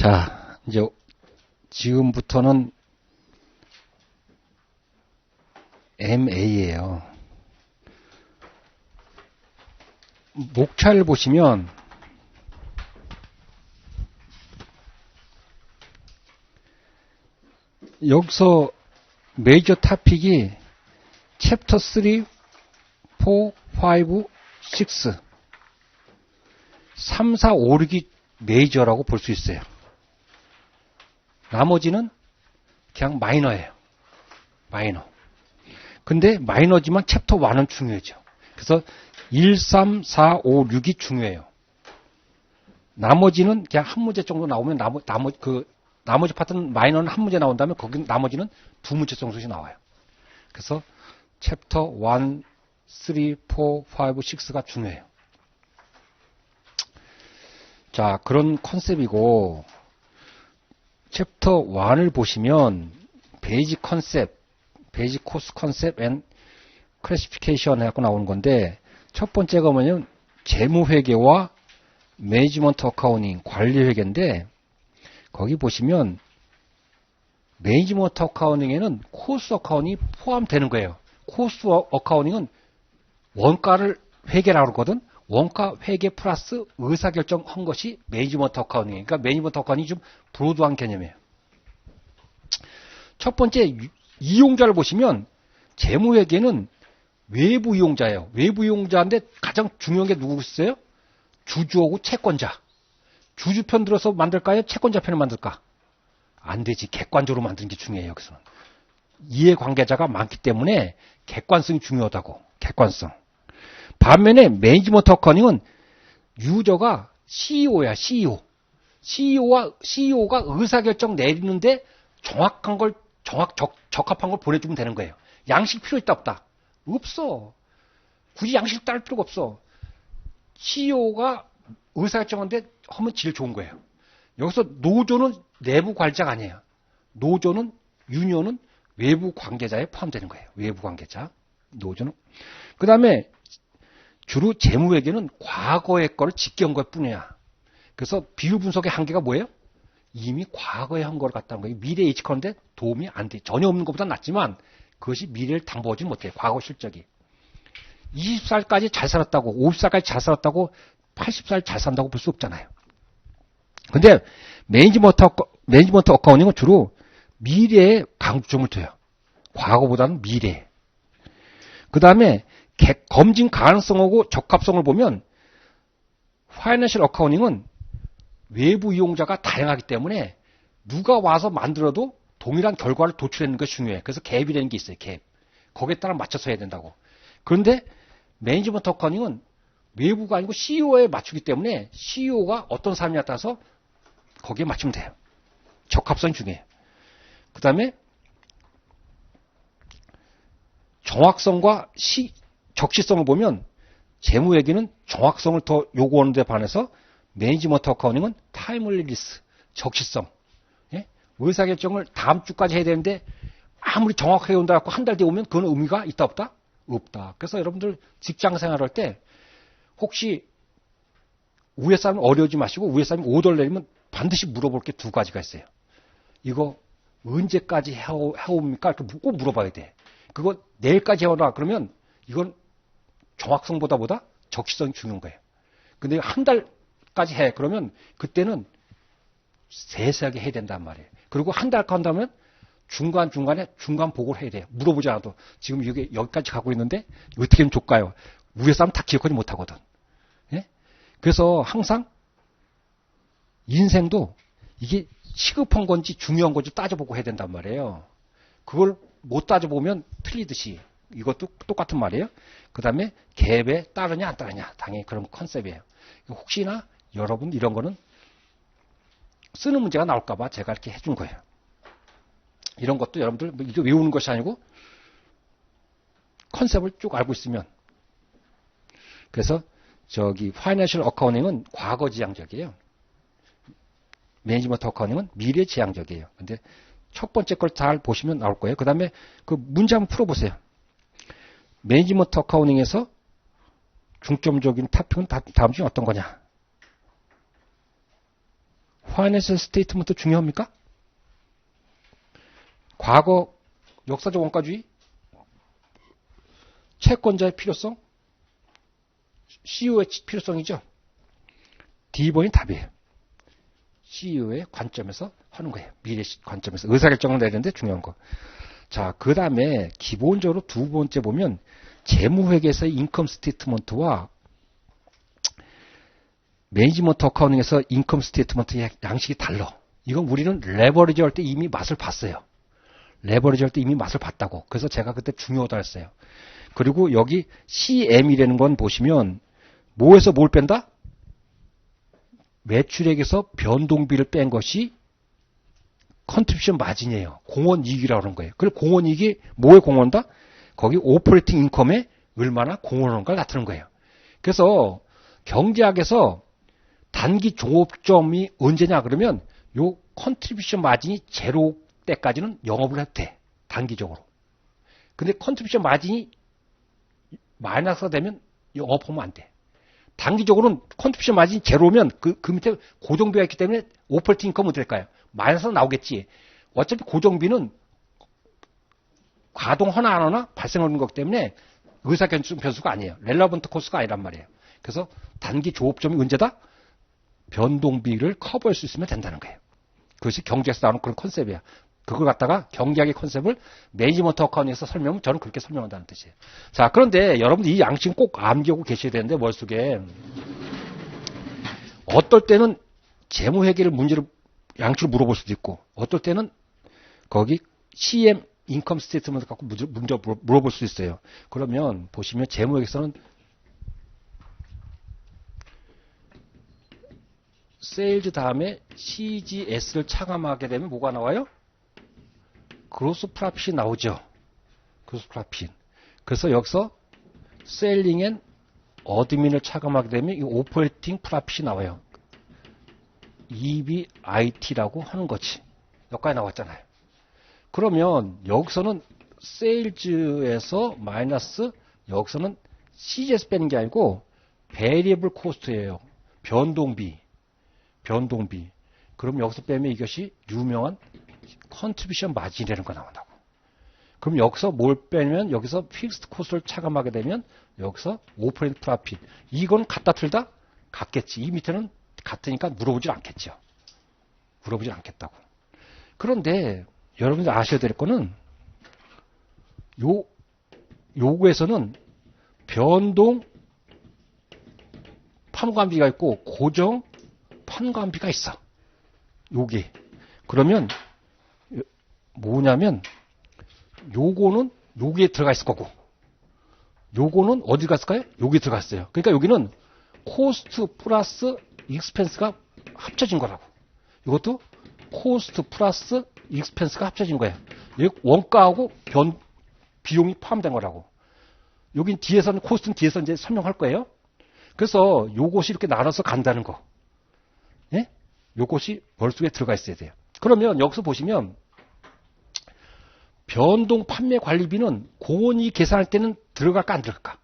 자, 이제 지금부터는 MA예요. 목차를 보시면 여기서 메이저 타픽이 챕터 3, 4, 5, 6 3, 4, 5, 6이 메이저라고 볼 수 있어요. 나머지는 그냥 마이너예요. 마이너. 근데 마이너지만 챕터 1은 중요하죠. 그래서 1, 3, 4, 5, 6이 중요해요. 나머지는 그냥 한 문제 정도 나오면 나머지 파트는 마이너는 한 문제 나온다면 거기 나머지는 두 문제 정도씩 나와요. 그래서 챕터 1, 3, 4, 5, 6가 중요해요. 자, 그런 컨셉이고 챕터 1을 보시면 베이직 컨셉, 베이직 코스 컨셉 앤 클래시피케이션 해갖고 나오는 건데 첫 번째가 뭐냐면 재무회계와 매니지먼트 어카운팅, 관리회계인데 거기 보시면 매니지먼트 어카운팅에는 코스트 어카운팅이 포함되는 거예요. 코스트 어카운팅은 원가를 회계라고 그러거든. 원가 회계 플러스 의사결정 한 것이 매니지먼트 어카운팅이에요. 그러니까 매니지먼트 어카운팅이 좀 브로드한 개념이에요. 첫 번째 이용자를 보시면 재무회계는 외부 이용자예요. 외부 이용자인데 가장 중요한 게 누구겠어요? 주주하고 채권자. 주주편 들어서 만들까요? 채권자 편을 만들까? 안 되지. 객관적으로 만드는 게 중요해요. 여기서는. 이해관계자가 많기 때문에 객관성이 중요하다고. 객관성. 반면에 매니지먼트 어카운팅은 유저가 CEO야. CEO. CEO가 의사결정 내리는데 정확한 걸 적합한 걸 보내주면 되는 거예요. 양식 필요 있다 없다? 없어. 굳이 양식 따를 필요가 없어. CEO가 의사결정하는데 하면 제일 좋은 거예요. 여기서 노조는 내부 관리자가 아니에요. 노조는 유니온은 외부 관계자에 포함되는 거예요. 외부 관계자. 노조는. 그 다음에 주로 재무회계는 과거의 거를 직계한 것 뿐이야. 그래서 비율 분석의 한계가 뭐예요? 이미 과거에 한 걸 갖다 한 거예요. 미래에 예측하는데 도움이 안 돼. 전혀 없는 것보다 낫지만 그것이 미래를 당부하지 못해요. 과거 실적이. 20살까지 잘 살았다고, 50살까지 잘 살았다고, 80살 잘 산다고 볼 수 없잖아요. 근데 매니지먼트 어카운팅은 주로 미래에 강조점을 둬요. 과거보다는 미래에. 그 다음에 검증 가능성하고 적합성을 보면 파이낸셜 어카운팅은 외부 이용자가 다양하기 때문에 누가 와서 만들어도 동일한 결과를 도출하는 것이 중요해. 그래서 갭이라는 게 있어요. 갭. 거기에 따라 맞춰서 해야 된다고. 그런데 매니지먼트 어카운팅은 외부가 아니고 CEO에 맞추기 때문에 CEO가 어떤 사람이냐에 따라서 거기에 맞추면 돼요. 적합성이 중요해요. 그 다음에 정확성과 적시성을 보면 재무회계는 정확성을 더 요구하는 데 반해서 매니지먼트 어카운팅은 타이머리리스, 적시성. 예? 의사결정을 다음 주까지 해야 되는데 아무리 정확하게 온다고 한 달 뒤에 오면 그건 의미가 있다 없다? 없다. 그래서 여러분들 직장 생활할 때 혹시 위에 사람 어려우지 마시고 위에 사람이 오더를 내리면 반드시 물어볼 게 두 가지가 있어요. 이거 언제까지 해옵니까? 이렇게 꼭 물어봐야 돼. 그거 내일까지 해오라 그러면 이건 정확성보다 적시성이 중요한 거예요. 근데 한 달까지 해. 그러면 그때는 세세하게 해야 된단 말이에요. 그리고 한 달 한다면 중간중간에 중간 보고를 해야 돼요. 물어보지 않아도 지금 여기까지 가고 있는데 어떻게 하면 좋을까요? 위에 사람 다 기억하지 못하거든. 예? 그래서 항상 인생도 이게 시급한 건지 중요한 건지 따져보고 해야 된단 말이에요. 그걸 못 따져보면 틀리듯이 이것도 똑같은 말이에요. 그 다음에 갭에 따르냐 안 따르냐 당연히 그런 컨셉이에요. 혹시나 여러분 이런 거는 쓰는 문제가 나올까봐 제가 이렇게 해준 거예요. 이런 것도 여러분들 이게 외우는 것이 아니고 컨셉을 쭉 알고 있으면. 그래서 파이낸셜 어카운팅은 과거지향적이에요. 매니지먼트 어카운팅은 미래지향적이에요. 근데 첫 번째 걸 잘 보시면 나올 거예요. 그 다음에 그 문제 한번 풀어보세요. 매니지먼트 어카운팅에서 중점적인 토픽은 다음 중에 어떤 거냐? 파이낸셜 스테이트먼트 중요합니까? 과거 역사적 원가주의, 채권자의 필요성, CEO의 필요성이죠. D번이 답이에요. CEO의 관점에서 하는 거예요. 미래 관점에서 의사결정을 내리는데 중요한 거. 자, 그 다음에 기본적으로 두 번째 보면 재무회계에서의 인컴 스테이트먼트와 매니지먼트 어카운팅에서 인컴 스테이트먼트 양식이 달라. 이건 우리는 레버리지 할 때 이미 맛을 봤어요. 레버리지 할 때 이미 맛을 봤다고. 그래서 제가 그때 중요하다 했어요. 그리고 여기 CM이라는 건 보시면 뭐에서 뭘 뺀다? 매출액에서 변동비를 뺀 것이 컨트리뷰션 마진이에요. 공원이익이라고 하는 거예요. 그리고 공원이익이 뭐에 공헌한다? 거기 오퍼레이팅 인컴에 얼마나 공헌하는가를 나타내는 거예요. 그래서 경제학에서 단기 종합점이 언제냐 그러면 요 컨트리뷰션 마진이 제로 때까지는 영업을 해도 돼. 단기적으로. 근데 컨트리뷰션 마진이 마이너스가 되면 영업하면 안 돼. 단기적으로는 컨트리뷰션 마진이 제로면 그 밑에 고정비가 있기 때문에 오퍼레이팅 인컴은 어떻게 될까요? 마이너스가 나오겠지. 어차피 고정비는 가동하나 안 하나 발생하는 거기 때문에 의사결정 변수가 아니에요. 렐러번트 코스가 아니란 말이에요. 그래서 단기 조업점이 언제다? 변동비를 커버할 수 있으면 된다는 거예요. 그것이 경제에서 나오는 그런 컨셉이야. 그걸 갖다가 경제학의 컨셉을 매니지먼트 어카운팅에서 설명하면 저는 그렇게 설명한다는 뜻이에요. 자, 그런데 여러분들 이 양식은 꼭 암기하고 계셔야 되는데 머릿속에 어떨 때는 재무회계를 문제로 양식을 물어볼 수도 있고 어떨 때는 거기 CM 인컴 스테이트먼트 갖고 문제 물어볼 수 있어요. 그러면 보시면 재무회계에서는 세일즈 다음에 CGS를 차감하게 되면 뭐가 나와요? 그로스 프라핏이 나오죠. 그로스 프라핏. 그래서 여기서 셀링 앤 어드민을 차감하게 되면 이 오퍼레이팅 프라핏이 나와요. EBIT라고 하는 거지. 여기까지 나왔잖아요. 그러면 여기서는 세일즈에서 마이너스 여기서는 CGS 빼는 게 아니고 베리애블 코스트예요. 변동비. 그럼 여기서 빼면 이것이 유명한 컨트리뷰션 마진이라는 거 나온다고. 그럼 여기서 뭘 빼면 여기서 픽스드 코스트를 차감하게 되면 여기서 오퍼레이팅 프라핏. 이건 같다 틀다? 같겠지. 이 밑에는 같으니까 물어보질 않겠죠. 물어보질 않겠다고. 그런데 여러분들 아셔야 될 거는 요거에서는 변동 판관비가 있고 고정 판관비가 있어. 요게. 그러면 뭐냐면 요거는 여기에 들어가 있을 거고 요거는 어디 갔을까요? 여기 들어갔어요. 그러니까 여기는 코스트 플러스 익스펜스가 합쳐진 거라고. 이것도 코스트 플러스 익스펜스가 합쳐진 거예요. 여기 원가하고 비용이 포함된 거라고. 여긴 뒤에서는 코스트는 뒤에서 이제 설명할 거예요. 그래서 요것이 이렇게 나눠서 간다는 거. 예? 요것이 머릿속에 들어가 있어야 돼요. 그러면 여기서 보시면 변동 판매 관리비는 공원이 계산할 때는 들어갈까 안 들어갈까?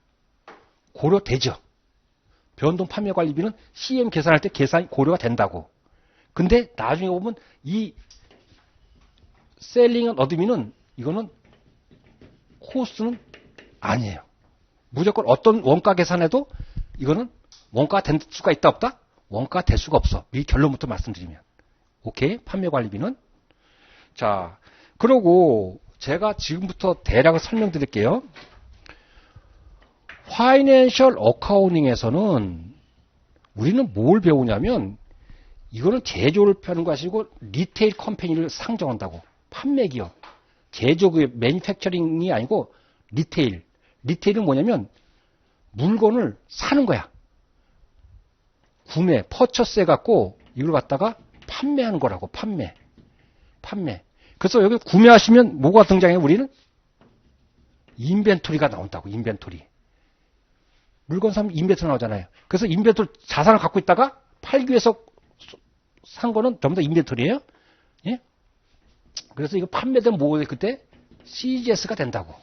고려되죠. 변동 판매 관리비는 CM 계산할 때 계산이 고려가 된다고. 근데 나중에 보면 이 셀링 앤 어드민은 이거는 코스트는 아니에요. 무조건 어떤 원가 계산해도 이거는 원가가 될 수가 있다 없다? 원가가 될 수가 없어. 이 결론부터 말씀드리면. 오케이? 판매 관리비는. 자, 그러고 제가 지금부터 대략을 설명드릴게요. 파이낸셜 어카운팅에서는 우리는 뭘 배우냐면 이거는 제조를 펴는 것이고 리테일 컴퍼니를 상정한다고. 판매 기업. 제조기업, 매니팩처링이 아니고 리테일. 리테일은 뭐냐면 물건을 사는 거야. 구매, 퍼처스 해갖고 이걸 갖다가 판매하는 거라고. 판매. 그래서 여기 구매하시면 뭐가 등장해요? 우리는 인벤토리가 나온다고. 인벤토리. 물건 사면 인벤토리 나오잖아요. 그래서 인벤토리 자산을 갖고 있다가 팔기 위해서 산 거는 전부 다 인벤토리예요. 예? 그래서 이거 판매되면 뭐가 그때 CGS가 된다고.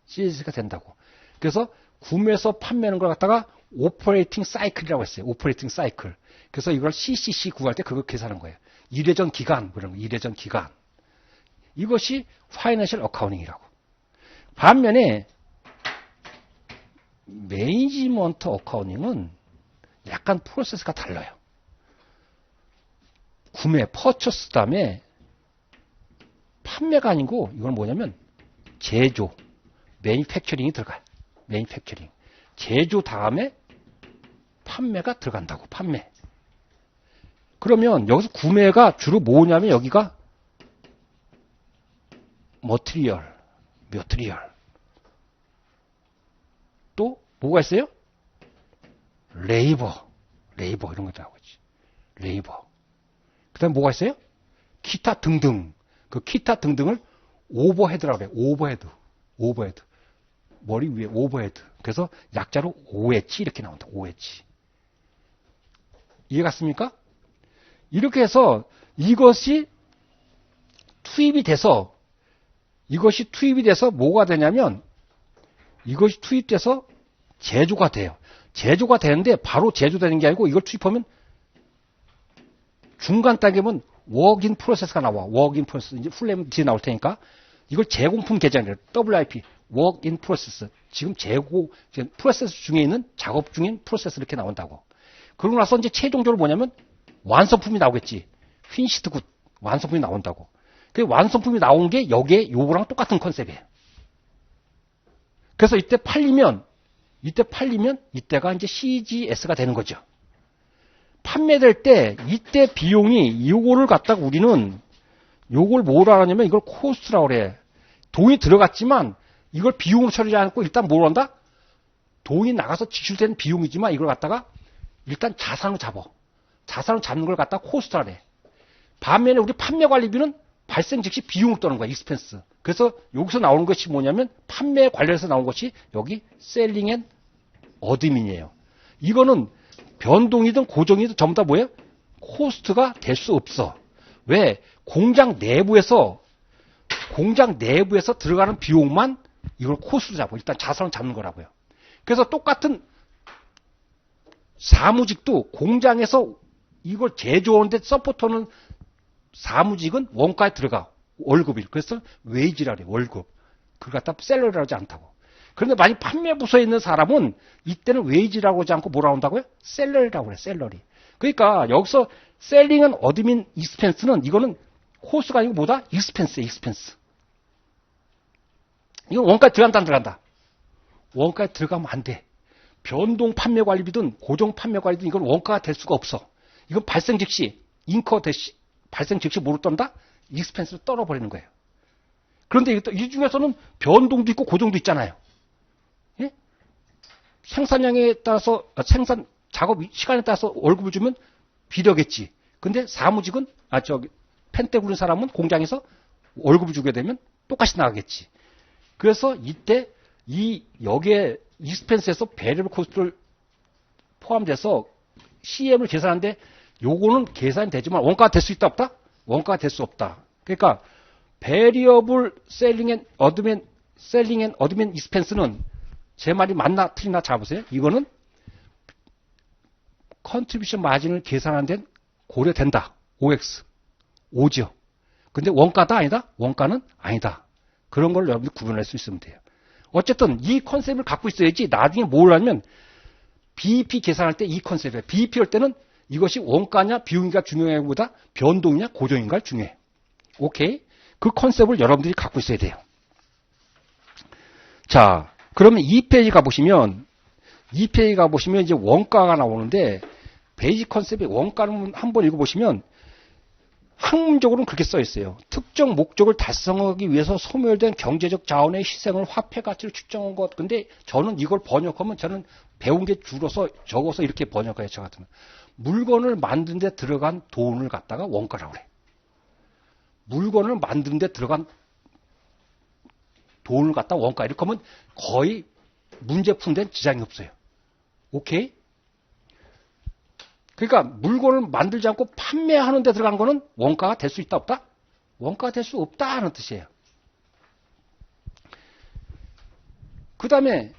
CGS가 된다고. 그래서 구매해서 판매하는 걸 갖다가 오퍼레이팅 사이클이라고 했어요. 오퍼레이팅 사이클. 그래서 이걸 CCC 구할 때 그거 계산한 거예요. 일회전 기간, 그런 거, 일회전 기간. 이것이 파이낸셜 어카운팅이라고. 반면에 매니지먼트 어카운팅은 약간 프로세스가 달라요. 구매, 퍼처스 다음에 판매가 아니고 이건 뭐냐면 제조, 매니팩처링이 들어가요. 매니팩처링. 제조 다음에 판매가 들어간다고. 판매. 그러면 여기서 구매가 주로 뭐냐면 여기가 머티리얼. 또 뭐가 있어요? 레이버 이런 거 나오지. 레이버. 그다음에 뭐가 있어요? 기타 등등. 그 기타 등등을 오버헤드라고 해요. 오버헤드. 머리 위에 오버헤드. 그래서 약자로 OH 이렇게 나온다. OH. 이해갔습니까? 이렇게 해서 이것이 투입이 돼서 뭐가 되냐면 이것이 투입돼서 제조가 돼요. 제조가 되는데 바로 제조되는 게 아니고 이걸 투입하면 중간 단계면 워크인 프로세스가 나와. 워크인 프로세스. 이제 풀네임 뒤에 나올 테니까 이걸 제공품 계정이래요. WIP. 워크인 프로세스. 지금 프로세스 중에 있는 작업 중인 프로세스 이렇게 나온다고. 그러고 나서 이제 최종적으로 뭐냐면 완성품이 나오겠지. 휘니시드 굿. 완성품이 나온다고. 그 완성품이 나온 게 여기에 요거랑 똑같은 컨셉이에요. 그래서 이때 팔리면 이때가 이제 CGS가 되는 거죠. 판매될 때 이때 비용이 요거를 갖다가 우리는 요걸 뭐라 하냐면 이걸 코스트라고 그래. 돈이 들어갔지만 이걸 비용으로 처리하지 않고 일단 뭘 한다? 돈이 나가서 지출된 비용이지만 이걸 갖다가 일단 자산으로 잡아. 자산으로 잡는 걸 갖다가 코스트라 그래. 반면에 우리 판매 관리비는 발생 즉시 비용을 떠는 거야. 익스펜스. 그래서 여기서 나오는 것이 뭐냐면 판매 관련해서 나온 것이 여기 셀링 앤 어드민이에요. 이거는 변동이든 고정이든 전부 다 뭐예요? 코스트가 될 수 없어. 왜? 공장 내부에서 들어가는 비용만 이걸 코스트로 잡고 일단 자산을 잡는 거라고요. 그래서 똑같은 사무직도 공장에서 이걸 제조하는데 서포터는 사무직은 원가에 들어가. 월급이. 그래서 웨이지라 그래요. 월급. 그걸 갖다 셀러리라고 하지 않다고. 그런데 만약 판매 부서에 있는 사람은 이때는 웨이지라고 하지 않고 뭐라고 한다고요? 셀러리라고 그래요. 셀러리. 그러니까 여기서 셀링은 어드민 익스펜스는 이거는 코스가 아니고 뭐다? 익스펜스예요. 익스펜스. 이건 원가에 들어간다 안 들어간다? 원가에 들어가면 안 돼. 변동 판매 관리비든 고정 판매 관리비든 이건 원가가 될 수가 없어. 이건 발생 즉시 발생 즉시 뭐로 떤다? 익스펜스로 떨어버리는 거예요. 그런데 이 중에서는 변동도 있고 고정도 있잖아요. 예? 생산량에 따라서 생산 작업 시간에 따라서 월급을 주면 비려겠지. 근데 사무직은 펜때 구는 사람은 공장에서 월급을 주게 되면 똑같이 나가겠지. 그래서 이때 여기에 익스펜스에서 베리얼 코스트를 포함돼서 CM을 계산하는데 요거는 계산이 되지만 원가가 될 수 있다 없다? 원가가 될 수 없다. 그러니까 베리어블 셀링 앤 어드민 익스펜스는 제 말이 맞나 틀리나 잘 보세요. 이거는 컨트리뷰션 마진을 계산하는 데는 고려된다. OX. 오죠. 근데 원가다 아니다? 원가는 아니다. 그런 걸 여러분들 구분할 수 있으면 돼요. 어쨌든 이 컨셉을 갖고 있어야지 나중에 뭘 하냐면 BEP 계산할 때 이 컨셉이에요. BEP 할 때는 이것이 원가냐 비용인가 중요하기보다 변동이냐 고정인가 중요해. 오케이? 그 컨셉을 여러분들이 갖고 있어야 돼요. 자, 그러면 2페이지 가보시면 이제 원가가 나오는데 베이직 컨셉의 원가는 한번 읽어보시면 학문적으로는 그렇게 써 있어요. 특정 목적을 달성하기 위해서 소멸된 경제적 자원의 희생을 화폐 가치로 측정한 것. 근데 저는 이걸 번역하면 저는 배운 게 적어서 이렇게 번역해요. 저 같으면. 물건을 만드는 데 들어간 돈을 갖다가 원가라고 그래. 물건을 만드는 데 들어간 돈을 갖다 원가. 이렇게 하면 거의 문제 푸는 데는 지장이 없어요. 오케이? 그러니까 물건을 만들지 않고 판매하는 데 들어간 거는 원가가 될 수 있다 없다? 원가가 될 수 없다 하는 뜻이에요. 그 다음에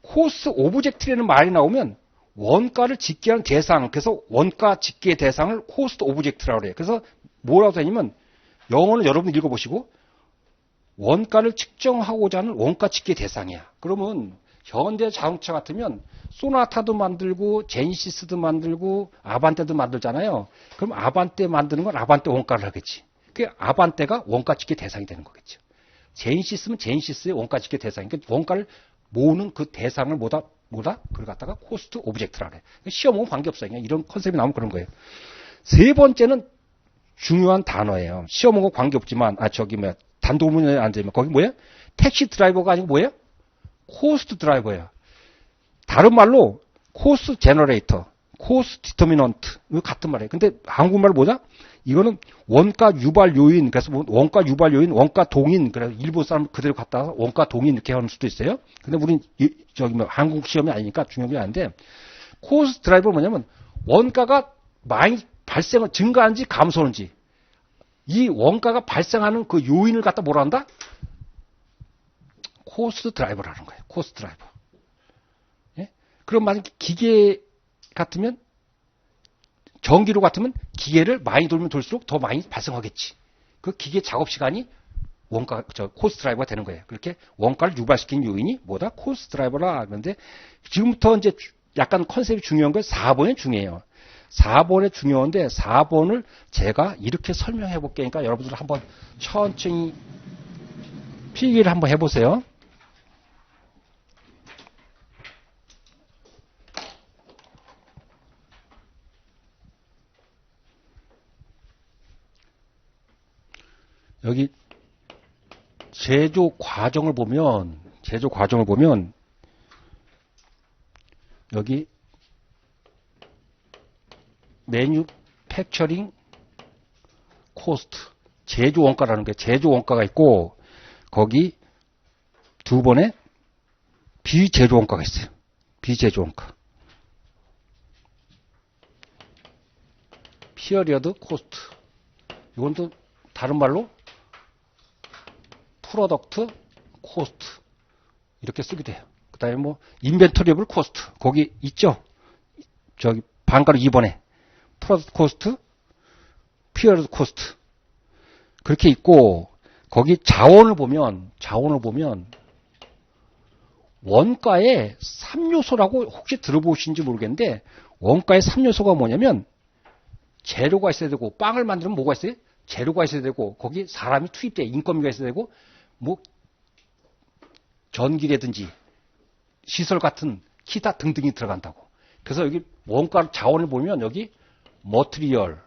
코스트 오브젝트라는 말이 나오면 원가를 집계하는 대상, 그래서 원가 집계 대상을 코스트 오브젝트라고 그래요. 그래서 뭐라고 되냐면 영어는 여러분 읽어보시고 원가를 측정하고자 하는 원가 집계 대상이야. 그러면 현대 자동차 같으면 소나타도 만들고 제니시스도 만들고 아반떼도 만들잖아요. 그럼 아반떼 만드는 건 아반떼 원가를 하겠지. 그 아반떼가 원가 집계 대상이 되는 거겠죠. 제니시스면 제니시스의 원가 집계 대상. 그러니까 원가를 모으는 그 대상을 뭐다? 그걸 갖다가 코스트 오브젝트라 그래. 시험은 관계없어요. 그냥 이런 컨셉이 나오면 그런 거예요. 세 번째는 중요한 단어예요. 시험하고 관계없지만, 단도문에 앉아있면, 거기 뭐예요? 택시 드라이버가 아니고 뭐예요? 코스트 드라이버예요. 다른 말로, 코스트 제너레이터, 코스트 디터미넌트, 이거 같은 말이에요. 근데 한국말 뭐다? 이거는 원가 유발 요인, 그래서 원가 유발 요인, 원가 동인, 그래서 일본 사람 그대로 갖다가 원가 동인 이렇게 하는 수도 있어요. 근데 우린 한국 시험이 아니니까 중요한 게 아닌데, 코스트 드라이버는 뭐냐면, 원가가 많이 증가하는지 감소하는지, 이 원가가 발생하는 그 요인을 갖다 뭐라 한다? 코스트 드라이버라는 거예요. 코스트 드라이버. 예? 그럼 만약에 기계 같으면, 전기로 같으면 기계를 많이 돌면 돌수록 더 많이 발생하겠지. 그 기계 작업 시간이 코스트 드라이버가 되는 거예요. 그렇게 원가를 유발시키는 요인이 뭐다? 코스트 드라이버라. 그런데 지금부터 이제 약간 컨셉이 중요한 건 4번이 중요해요. 4번에 중요한데 4번을 제가 이렇게 설명해 볼 게니까 여러분들 한번 천천히 필기를 한번 해보세요. 여기 제조 과정을 보면 여기 매뉴팩처링 코스트 제조 원가라는 게 제조 원가가 있고 거기 두 번에 비제조 원가가 있어요. 비제조 원가. 피어리어드 코스트. 이건 또 다른 말로 프로덕트 코스트 이렇게 쓰기도 해요. 그 다음에 뭐 인벤토리블 코스트 거기 있죠. 저기 반가로 2번에 프로덕트 코스트, 피어리어드 코스트 그렇게 있고 거기 자원을 보면 원가의 3요소라고 혹시 들어보신지 모르겠는데 원가의 3요소가 뭐냐면 재료가 있어야 되고 빵을 만들면 뭐가 있어요? 재료가 있어야 되고 거기 사람이 투입돼 인건비가 있어야 되고 뭐 전기라든지 시설 같은 기타 등등이 들어간다고. 그래서 여기 원가 자원을 보면 여기 머티리얼,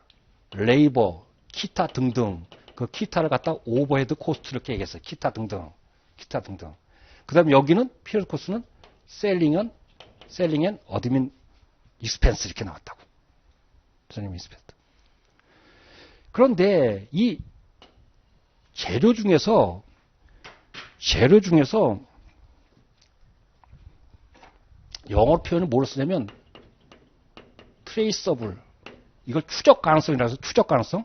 레이버, 기타 등등 그 기타를 갖다 오버헤드 코스트 이렇게 얘기했어요. 기타 등등. 그 다음에 여기는 피어리어드 코스트는 셀링 앤 어드민 익스펜스 이렇게 나왔다고. 선생님 익스펜스. 그런데 이 재료 중에서 영어 표현을 뭐로 쓰냐면 트레이서블 이걸 추적 가능성이라서 추적 가능성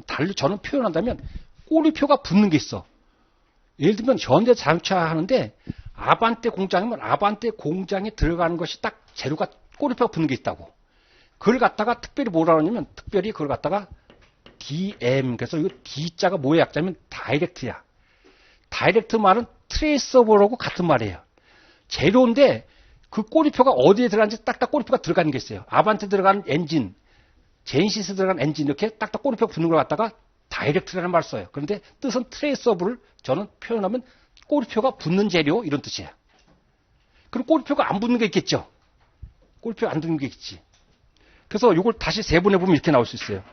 달리 저는 표현한다면 꼬리표가 붙는 게 있어. 예를 들면 현대 자동차 하는데 아반떼 공장이면 아반떼 공장에 들어가는 것이 딱 재료가 꼬리표가 붙는 게 있다고. 그걸 갖다가 특별히 뭐라 그러냐면 특별히 그걸 갖다가 DM 그래서 이거 D자가 뭐의 약자면 다이렉트야. 다이렉트 말은 트레이서블하고 같은 말이에요. 재료인데 그 꼬리표가 어디에 들어가는지 딱딱 꼬리표가 들어가는 게 있어요. 아반떼 들어가는 엔진, 제니시스 들어가는 엔진 이렇게 딱딱 꼬리표가 붙는 걸 갖다가 다이렉트라는 말을 써요. 그런데 뜻은 트레이서블을 저는 표현하면 꼬리표가 붙는 재료 이런 뜻이에요. 그럼 꼬리표가 안 붙는 게 있겠죠. 꼬리표 안 붙는 게 있지. 그래서 이걸 다시 세분해보면 이렇게 나올 수 있어요.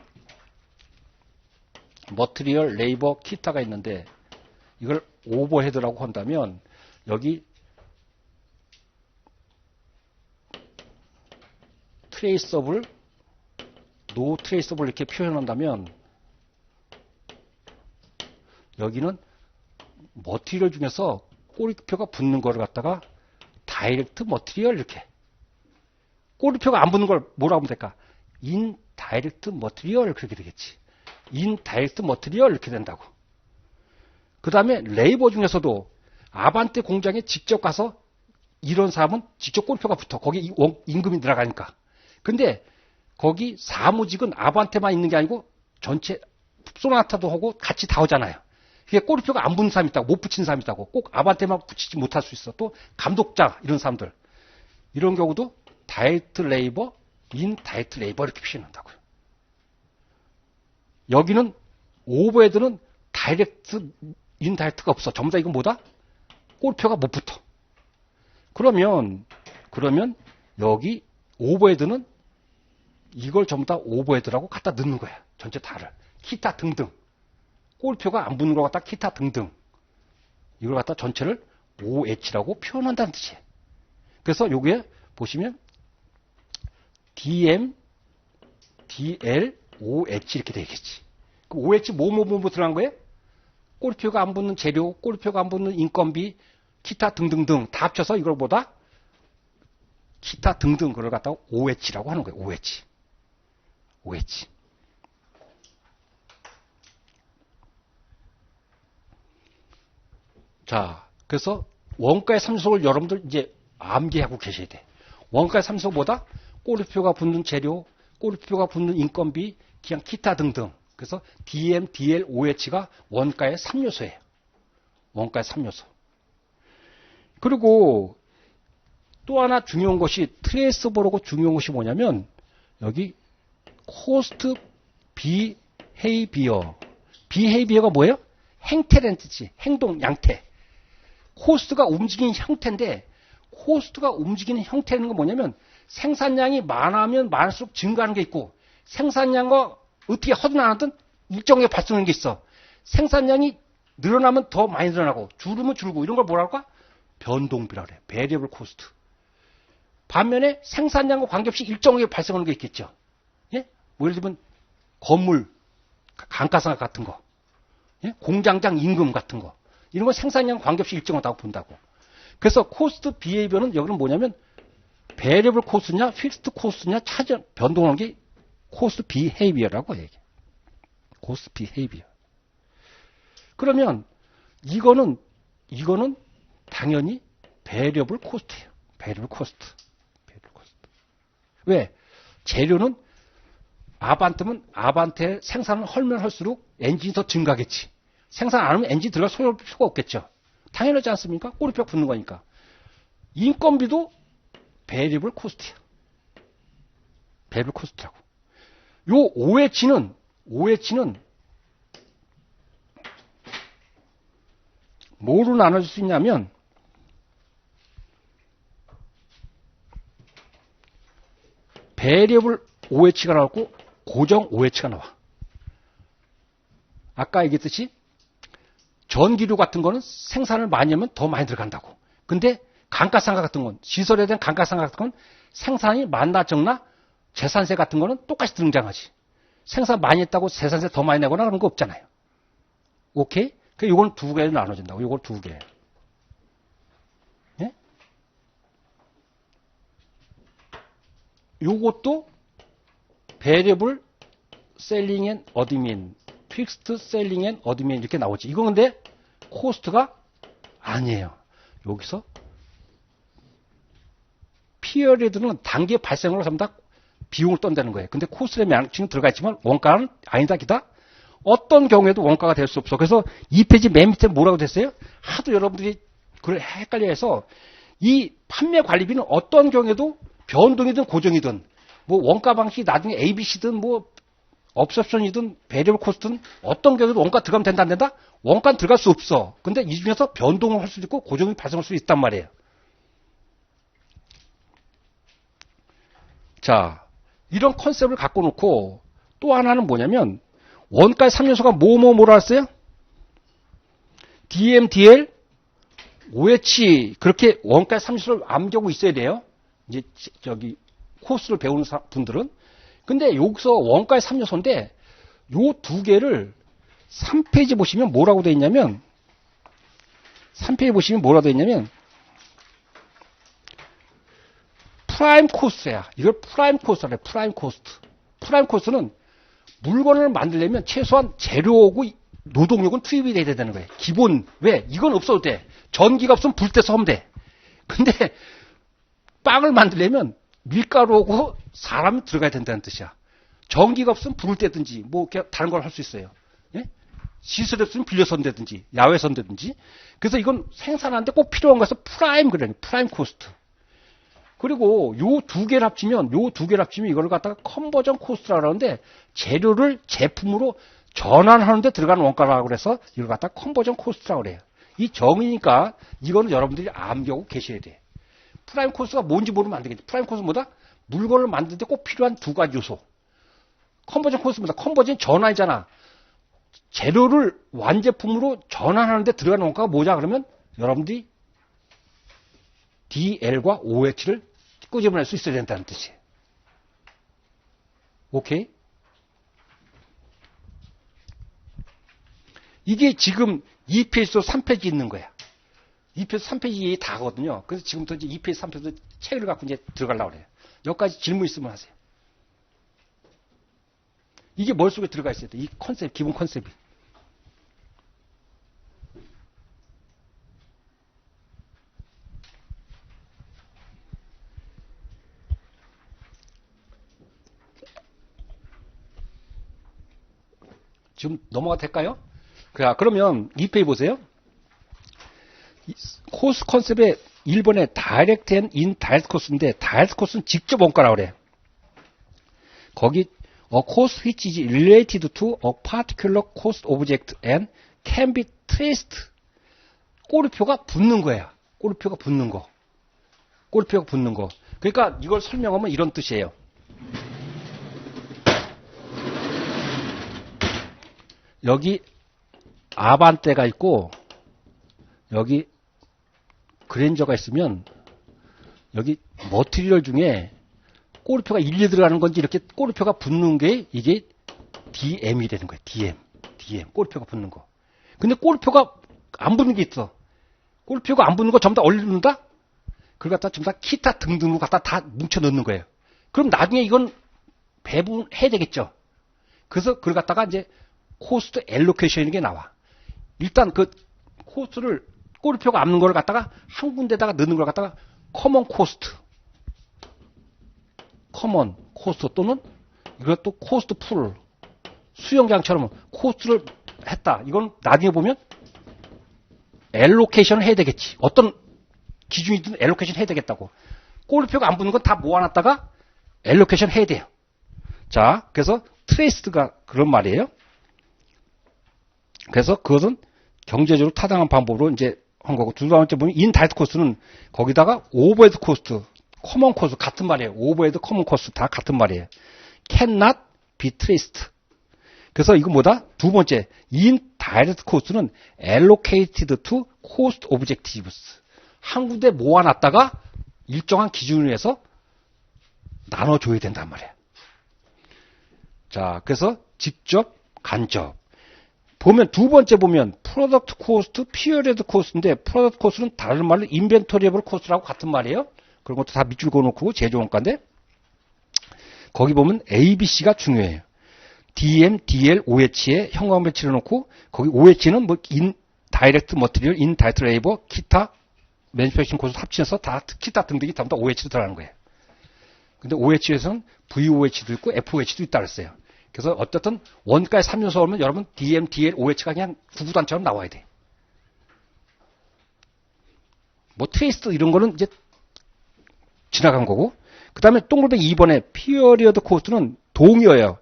머티리얼, 레이버, 기타가 있는데 이걸 오버헤드라고 한다면 여기 트레이서블, 노 트레이서블 이렇게 표현한다면 여기는 머티리얼 중에서 꼬리표가 붙는 거를 갖다가 다이렉트 머티리얼 이렇게 꼬리표가 안 붙는 걸 뭐라고 하면 될까? 인다이렉트 머티리얼 그렇게 되겠지. 인다이렉트 머티리얼 이렇게 된다고. 그 다음에 레이버 중에서도 아반떼 공장에 직접 가서 이런 사람은 직접 꼬리표가 붙어. 거기 임금이 들어가니까. 근데 거기 사무직은 아부한테만 있는 게 아니고 전체 소나타도 하고 같이 다 오잖아요. 그게 꼬리표가 안 붙는 사람이 있다고, 못 붙이는 사람이 있다고. 꼭 아부한테만 붙이지 못할 수 있어. 또 감독자 이런 사람들. 이런 경우도 다이렉트 레이버, 인다이렉트 레이버 이렇게 표현한다고요. 여기는 오버헤드는 다이렉트, 인다이렉트가 없어. 전부 다 이건 뭐다? 꼬리표가 못 붙어. 그러면 여기 오버헤드는 이걸 전부 다 오버헤드라고 갖다 넣는 거야. 전체 다를. 기타 등등. 꼬리표가 안 붙는 걸 갖다 기타 등등. 이걸 갖다 전체를 OH라고 표현한다는 뜻이에요. 그래서 여기에 보시면 DM, DL, OH 이렇게 되겠지. 그 OH 뭐 들어간 거예요? 꼬리표가 안 붙는 재료, 꼬리표가 안 붙는 인건비, 기타 등등등 다 합쳐서 이걸 보다 기타 등등 그걸 갖다가 OH라고 하는 거예요. OH. OH. 자, 그래서 원가의 삼속을 여러분들 이제 암기하고 계셔야 돼. 원가의 삼속보다 꼬리표가 붙는 재료, 꼬리표가 붙는 인건비, 그냥 기타 등등. 그래서 DM, DL, OH가 원가의 3요소예요. 원가의 3요소. 그리고 또 하나 중요한 것이 트레이스버라고 중요한 것이 뭐냐면 여기 코스트 비헤이비어. 비헤이비어가 뭐예요? 행태라는 뜻이. 행동, 양태. 코스트가 움직이는 형태인데 코스트가 움직이는 형태는 건 뭐냐면 생산량이 많으면 많을수록 증가하는 게 있고 생산량과 어떻게 하든 안 하든 일정하게 발생하는 게 있어. 생산량이 늘어나면 더 많이 늘어나고 줄으면 줄고 이런 걸 뭐라 할까? 변동비라 그래. 베리어블 코스트. 반면에 생산량과 관계없이 일정하게 발생하는 게 있겠죠. 예? 뭐 예를 들면 건물, 감가상각 같은 거, 예? 공장장 임금 같은 거 이런 건 생산량 관계없이 일정하다고 본다고. 그래서 코스트 비헤이비어는 여기는 뭐냐면 베리어블 코스트냐 픽스드 코스트냐 변동하는 게 코스트 비헤이비어라고 얘기해. 코스트 비헤이비어. 그러면 이거는 당연히 베리어블 코스트예요. 베리어블 코스트. 왜? 재료는 아반떼 생산을 헐면 할수록 엔진이 더 증가하겠지. 생산 안 하면 엔진 들어갈 필요가 없겠죠. 당연하지 않습니까? 꼬리뼈 붙는 거니까. 인건비도 베리어블 코스트야. 베리어블 코스트라고. 요 OH는 뭐로 나눠질 수 있냐면 베리어블 OH가 나왔고 고정 OH가 나와. 아까 얘기했듯이 전기료 같은 거는 생산을 많이 하면 더 많이 들어간다고. 근데 감가상각 같은 건 시설에 대한 감가상각 같은 건 생산이 많나 적나 재산세 같은 거는 똑같이 등장하지. 생산 많이 했다고 재산세 더 많이 내거나 그런 거 없잖아요. 오케이? 그 요건 두 개로 나눠진다고. 요걸 두 개. 예? 요것도 베리어블 셀링 앤 어드민, 픽스드 셀링 앤 어드민 이렇게 나오지. 이거 근데 코스트가 아니에요. 여기서 피어리드는 단계 발생으로 전부 다 비용을 떤다는 거예요. 근데 코스트에 지금 들어가 있지만 원가는 아니다 기다. 어떤 경우에도 원가가 될 수 없어. 그래서 이 페이지 맨 밑에 뭐라고 됐어요? 하도 여러분들이 그걸 헷갈려 해서 이 판매 관리비는 어떤 경우에도 변동이든 고정이든 뭐 원가 방식이 나중에 ABC든 뭐 업셉션이든 베리어블 코스트든 어떤 경우에도 원가 들어가면 된다 안 된다? 원가는 들어갈 수 없어. 근데 이 중에서 변동을 할 수도 있고 고정이 발생할 수도 있단 말이에요. 자, 이런 컨셉을 갖고 놓고 또 하나는 뭐냐면 원가의 3요소가 뭐라 했어요? DM, DL, OH 그렇게 원가의 3요소를 암기하고 있어야 돼요. 이제 저기 코스를 배우는 분들은. 근데 여기서 원가의 3요소인데 요 두 개를 3페이지 보시면 뭐라고 되어 있냐면 3페이지 보시면 뭐라고 되어 있냐면 프라임 코스트야. 이걸 프라임 코스트래. 프라임 코스트. 프라임 코스트는 물건을 만들려면 최소한 재료하고 노동력은 투입이 돼야 되는 거예요. 기본. 왜? 이건 없어도 돼. 전기가 없으면 불 떼서 하면 돼. 근데 빵을 만들려면 밀가루하고 사람이 들어가야 된다는 뜻이야. 전기가 없으면 불을 떼든지 뭐 다른 걸 할 수 있어요. 예? 시설이 없으면 빌려서 한다든지 야외에서 한다든지. 그래서 이건 생산하는데 꼭 필요한 것은 프라임 그래요. 프라임 코스트. 그리고 요 두 개를 합치면 이걸 갖다가 컨버전 코스트라고 하는데 재료를 제품으로 전환하는 데 들어가는 원가라고 그래서 이걸 갖다가 컨버전 코스트라고 그래요. 이 정의니까 이거는 여러분들이 암기하고 계셔야 돼. 프라임 코스트가 뭔지 모르면 안 되겠지. 프라임 코스트는 뭐다? 물건을 만드는데 꼭 필요한 두 가지 요소. 컨버전 코스트입니다. 컨버전이 전환이잖아. 재료를 완제품으로 전환하는 데 들어가는 원가가 뭐냐 그러면 여러분들이 DL과 OH를 끄집어낼 수 있어야 된다는 뜻이에요. 오케이? 이게 지금 2페이지로 3페이지 있는 거야. 2페이지, 3페이지 다 하거든요. 그래서 지금부터 이제 2페이지, 3페이지 책을 갖고 이제 들어가려고 그래요. 여기까지 질문 있으면 하세요. 이게 머릿속에 들어가 있어야 돼. 이 컨셉, 기본 컨셉이. 지금 넘어가 될까요? 그러면 2페이지 보세요. 코스트 컨셉의 1번에 다이렉트 앤 인다이렉트 코스트인데 다이렉트 코스트는 직접 원가라고 그래. 거기 a cost which is related to a particular cost object and can be traced. 꼬리표가 붙는 거야. 꼬리표가 붙는 거. 꼬리표가 붙는 거. 그러니까 이걸 설명하면 이런 뜻이에요. 여기 아반떼가 있고 여기 그랜저가 있으면 여기 머티리얼 중에 꼬리표가 일리 들어가는 건지 이렇게 꼬리표가 붙는 게 이게 DM이 되는 거예요. DM. 꼬리표가 붙는 거. 근데 꼬리표가 안 붙는 게 있어. 꼬리표가 안 붙는 거 전부 다 올려놓는다? 그걸 갖다 전부 다 기타 등등으로 갖다 다 뭉쳐 넣는 거예요. 그럼 나중에 이건 배분해야 되겠죠. 그래서 그걸 갖다가 이제 코스트 엘로케이션이라는 게 나와. 일단 그 코스트를 꼬리표가 없는 걸 갖다가 한 군데다가 넣는 걸 갖다가 커먼 코스트 또는 이것도 코스트 풀 수영장처럼 코스트를 했다. 이건 나중에 보면 엘로케이션을 해야 되겠지. 어떤 기준이든 엘로케이션 해야 되겠다고. 꼬리표가 안 붙는 건 다 모아놨다가 엘로케이션 해야 돼요. 자, 그래서 트레이스가 그런 말이에요. 그래서 그것은 경제적으로 타당한 방법으로 이제 한 거고, 두 번째 보면 인다이렉트 코스트는 거기다가 오버헤드 코스트, 커먼 코스트 같은 말이에요. 오버헤드 커먼 코스트 다 같은 말이에요. cannot be traced. 그래서 이거 뭐다? 두 번째, indirect cost는 allocated to cost objectives. 한 군데 모아놨다가 일정한 기준을 해서 나눠줘야 된단 말이에요. 자, 그래서 직접, 간접. 보면 두 번째 보면 프로덕트 코스트, 피어리드 코스트인데 프로덕트 코스트는 다른 말로 인벤토리able 코스트라고 같은 말이에요. 그런 것도 다 밑줄 그어놓고 제조원가인데 거기 보면 A, B, C가 중요해요. DM, DL, OH에 형광배 칠해놓고 거기 OH는 뭐 인다이렉트 머티리얼, 인다이렉트 레이버, 기타 매니팩처링 코스트 합치면서 다 기타 등등이 전부 다 OH로 들어가는 거예요. 근데 OH에서는 VOH도 있고 FOH도 있다 그랬어요. 그래서 어쨌든 원가에 3요소 오면 여러분 DM, DL, OH가 그냥 구구단처럼 나와야 돼. 뭐 트레이스 이런 거는 이제 지나간 거고. 그 다음에 동글뱅이 2번에 피어리어드 코스트는 동의어예요.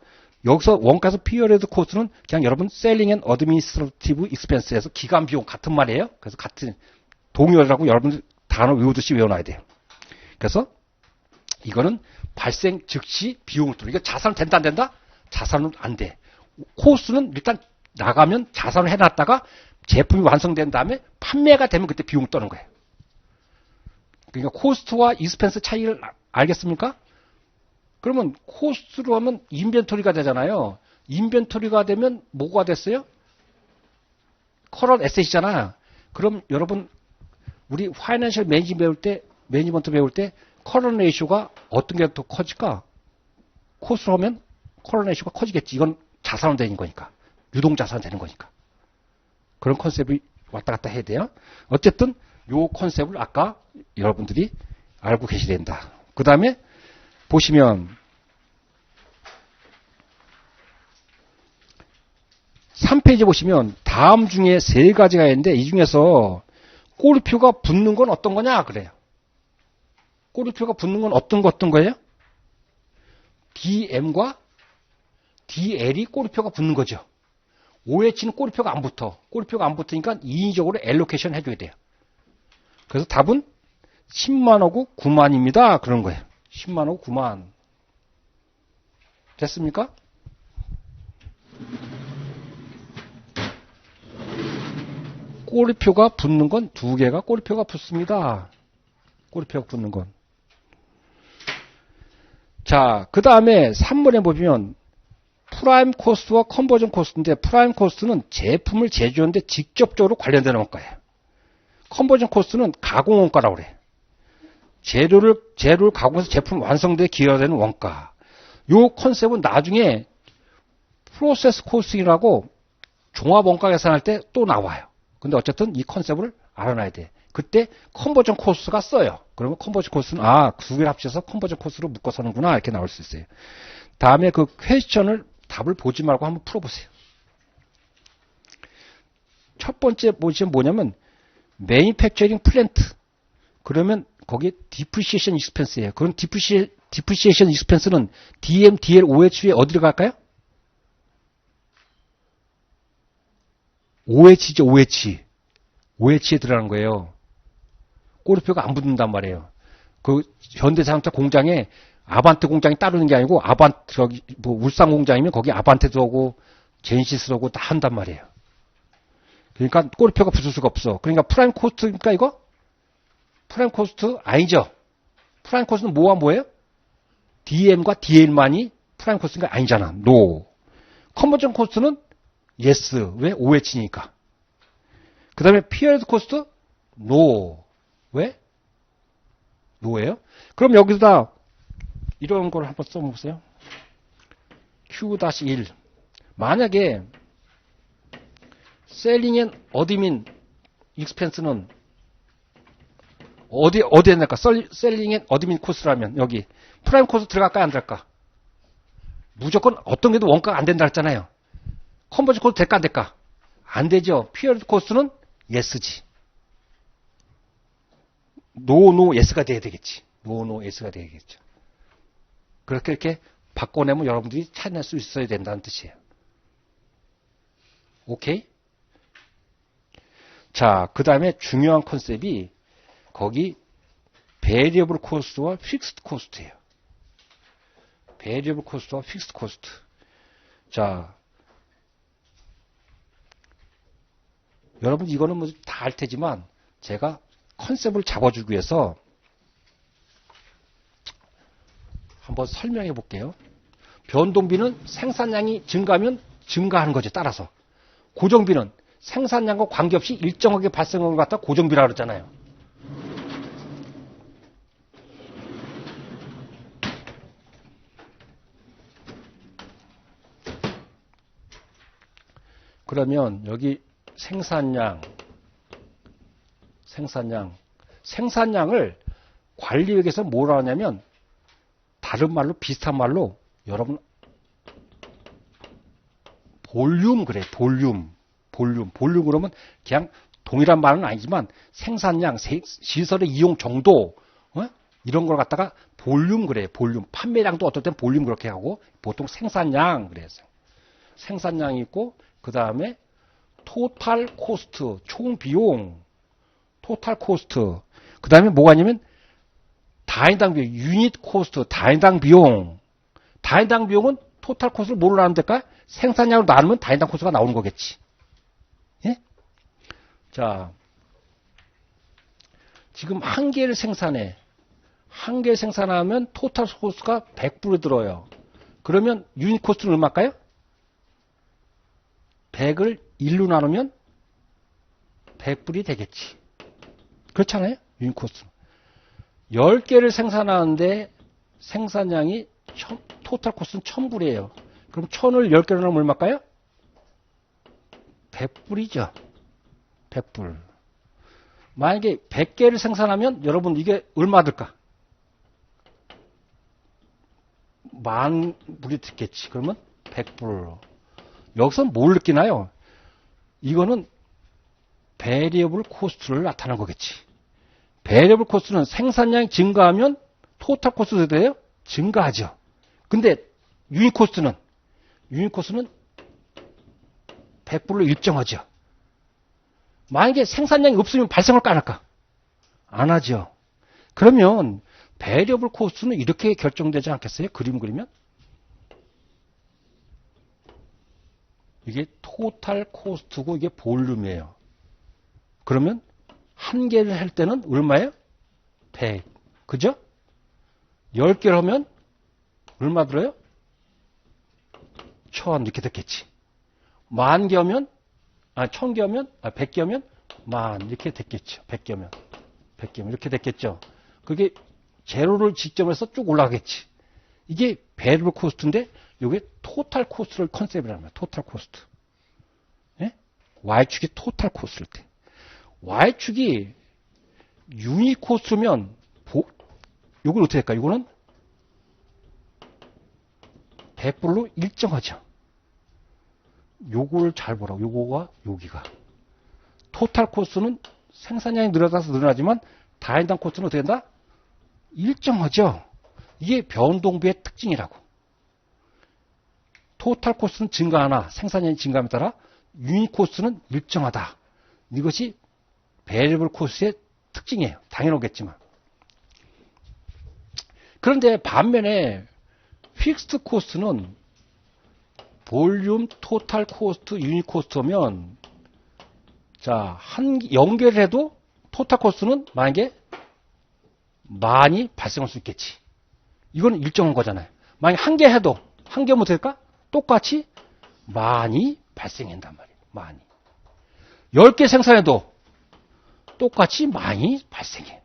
여기서 원가에서 피어리어드 코스트는 그냥 여러분 셀링 앤 어드미니스트레이티브 익스펜스에서 기간 비용 같은 말이에요. 그래서 같은 동의어라고 여러분들 단어 외우듯이 외워놔야 돼요. 그래서 이거는 발생 즉시 비용을 들어. 이거 자산은 된다 안 된다? 자산은 안 돼. 코스트는 일단 나가면 자산을 해놨다가 제품이 완성된 다음에 판매가 되면 그때 비용 떠는 거예요. 그러니까 코스트와 익스펜스 차이를 알겠습니까? 그러면 코스트로 하면 인벤토리가 되잖아요. 인벤토리가 되면 뭐가 됐어요? 커런 에셋이잖아. 그럼 여러분 우리 파이낸셜 매니지먼트 배울 때 커런 레이쇼가 어떤 게 더 커질까? 코스트로 하면 커런 레이쇼가 커지겠지. 이건 자산은 되는 거니까. 유동자산 되는 거니까. 그런 컨셉이 왔다 갔다 해야 돼요. 어쨌든 요 컨셉을 아까 여러분들이 알고 계셔야 된다. 그 다음에 보시면 3페이지 보시면 다음 중에 세 가지가 있는데 이 중에서 꼬리표가 붙는 건 어떤 거냐 그래요. 꼬리표가 붙는 건 어떤 거예요? DM과 DL이 꼬리표가 붙는 거죠. OH는 꼬리표가 안 붙어. 꼬리표가 안 붙으니까 인위적으로 엘로케이션 해줘야 돼요. 그래서 답은 10만하고 9만입니다. 그런 거예요. 10만하고 9만. 됐습니까? 꼬리표가 붙는 건 두 개가 꼬리표가 붙습니다. 꼬리표가 붙는 건. 자, 그 다음에 3번에 보면 프라임 코스트와 컨버전 코스트인데 프라임 코스트는 제품을 제조하는데 직접적으로 관련되는 원가예요. 컨버전 코스트는 가공 원가라고 그래. 재료를 가공해서 제품 완성되에 기여되는 원가. 요 컨셉은 나중에 프로세스 코스팅이라고 종합 원가 계산할 때 또 나와요. 근데 어쨌든 이 컨셉을 알아놔야 돼. 그때 컨버전 코스트가 써요. 그러면 컨버전 코스트는 두 개를 합쳐서 컨버전 코스트로 묶어서는구나 이렇게 나올 수 있어요. 다음에 그 퀘스천을 답을 보지 말고 한번 풀어보세요. 첫 번째 보시면 뭐냐면 매니팩처링 플랜트. 그러면 거기 디프리시에이션 익스펜스예요. 그럼 디프리시에이션 익스펜스는 DM, DL, OH에 어디로 갈까요? OH죠, OH. OH에 들어가는 거예요. 꼬리표가 안 붙는단 말이에요. 그 현대자동차 공장에 아반떼 공장이 따르는 게 아니고 울산 공장이면 거기 아반떼도 오고 젠시스도 오고 다 한단 말이에요. 그러니까 꼬리표가 붙을 수가 없어. 그러니까 프라임 코스트니까 이거? 프라임 코스트 아니죠. 프라임 코스트는 뭐와 뭐예요? DM과 DL만이 프라임 코스트가 아니잖아. No. 컨버전 코스트는 yes. 왜? OH니까. 그 다음에 피어리드 코스트? No. 왜? No예요? 그럼 여기다 이런 걸 한번 써보세요. Q-1. 만약에 셀링 앤 어드민 익스펜스는 어디에 낼까? 셀링 앤 어드민 코스트라면 여기 프라임 코스트 들어갈까 안 들어갈까? 무조건 어떤 게도 원가가 안 된다 했잖아요. 컨버전 코스트 될까 안 될까? 안 되죠. 피어리드 코스트는 예스지. 노 예스가 돼야 되겠지. 노 예스가 돼야겠죠. 그렇게 이렇게 바꿔내면 여러분들이 찾아낼 수 있어야 된다는 뜻이에요. 오케이? 자, 그 다음에 중요한 컨셉이 거기 베리어블 코스트와 픽스드 코스트예요. 베리어블 코스트와 픽스드 코스트. 자, 여러분 이거는 뭐 다 알 테지만 제가 컨셉을 잡아주기 위해서 한번 설명해 볼게요. 변동비는 생산량이 증가하면 증가하는 거죠. 따라서. 고정비는 생산량과 관계없이 일정하게 발생하는 것 같다 고정비라고 그러잖아요. 그러면 여기 생산량을 관리역에서 뭐라 하냐면 다른 말로 비슷한 말로 여러분 볼륨 그래. 볼륨 그러면 그냥 동일한 말은 아니지만 생산량, 시설의 이용 정도 이런 걸 갖다가 볼륨 그래. 볼륨. 판매량도 어떨 땐 볼륨 그렇게 하고 보통 생산량 그래서 생산량이 있고 그 다음에 토탈 코스트 총 비용 토탈 코스트 그 다음에 뭐가 있냐면 단위당 비용 유닛 코스트 단위당 비용은 토탈 코스트를 뭐로 나누면 될까? 생산량으로 나누면 단위당 코스트가 나오는 거겠지. 예? 자, 지금 한 개를 생산해. 한 개를 생산하면 토탈 코스트가 100불이 들어요. 그러면 유닛 코스트는 얼마일까요? 100을 1로 나누면 100불이 되겠지. 그렇잖아요? 유닛 코스트. 10개를 생산하는데 생산량이 토탈 코스트는 1000불이에요. 그럼 1000을 10개로 나누면 얼마일까요? 100불이죠. 100불. 만약에 100개를 생산하면 여러분 이게 얼마 들까? 10,000불이 들겠지. 그러면 100불. 여기서 뭘 느끼나요? 이거는 베리어블 코스트를 나타낸 거겠지. 베리어블 코스트는 생산량이 증가하면 토탈 코스트도 돼요? 증가하죠. 근데 유닛 코스트는 100불로 일정하죠. 만약에 생산량이 없으면 발생할까 안 할까? 안 하죠. 그러면 베리어블 코스트는 이렇게 결정되지 않겠어요? 그림 그리면? 이게 토탈 코스트고 이게 볼륨이에요. 그러면 한 개를 할 때는 얼마예요? 100. 그죠? 10개를 하면 얼마 들어요? 1000 이렇게 됐겠지. 10,000개 하면 1000개 하면 100개 하면 10,000 이렇게 됐겠죠. 100개 하면 100개 이렇게 됐겠죠. 그게 제로를 지점으로 해서 쭉 올라가겠지. 이게 베리어블 코스트인데 이게 토탈 코스트를 컨셉이라는 거야. 토탈 코스트. 예? Y축이 토탈 코스트일 때. Y축이 유닛 코스트면 이건 어떻게 될까? 이거는 100불로 일정하죠. 요거를 잘 보라고. 요거가 여기가. 토탈 코스트는 생산량이 늘어나서 늘어나지만 단위당 코스트는 어떻게 된다? 일정하죠. 이게 변동비의 특징이라고. 토탈 코스트는 증가하나 생산량이 증가함에 따라 유닛 코스트는 일정하다. 이것이 베리어블 코스트의 특징이에요. 당연하겠지만. 그런데 반면에 픽스드 코스트는 볼륨, 토탈 코스트, 유닛 코스트면 자, 연계를 해도 토탈 코스트는 만약에 많이 발생할 수 있겠지. 이건 일정한 거잖아요. 만약에 한 개 해도 한 개면 될까? 똑같이 많이 발생한단 말이에요. 많이. 10개 생산해도 똑같이 많이 발생해.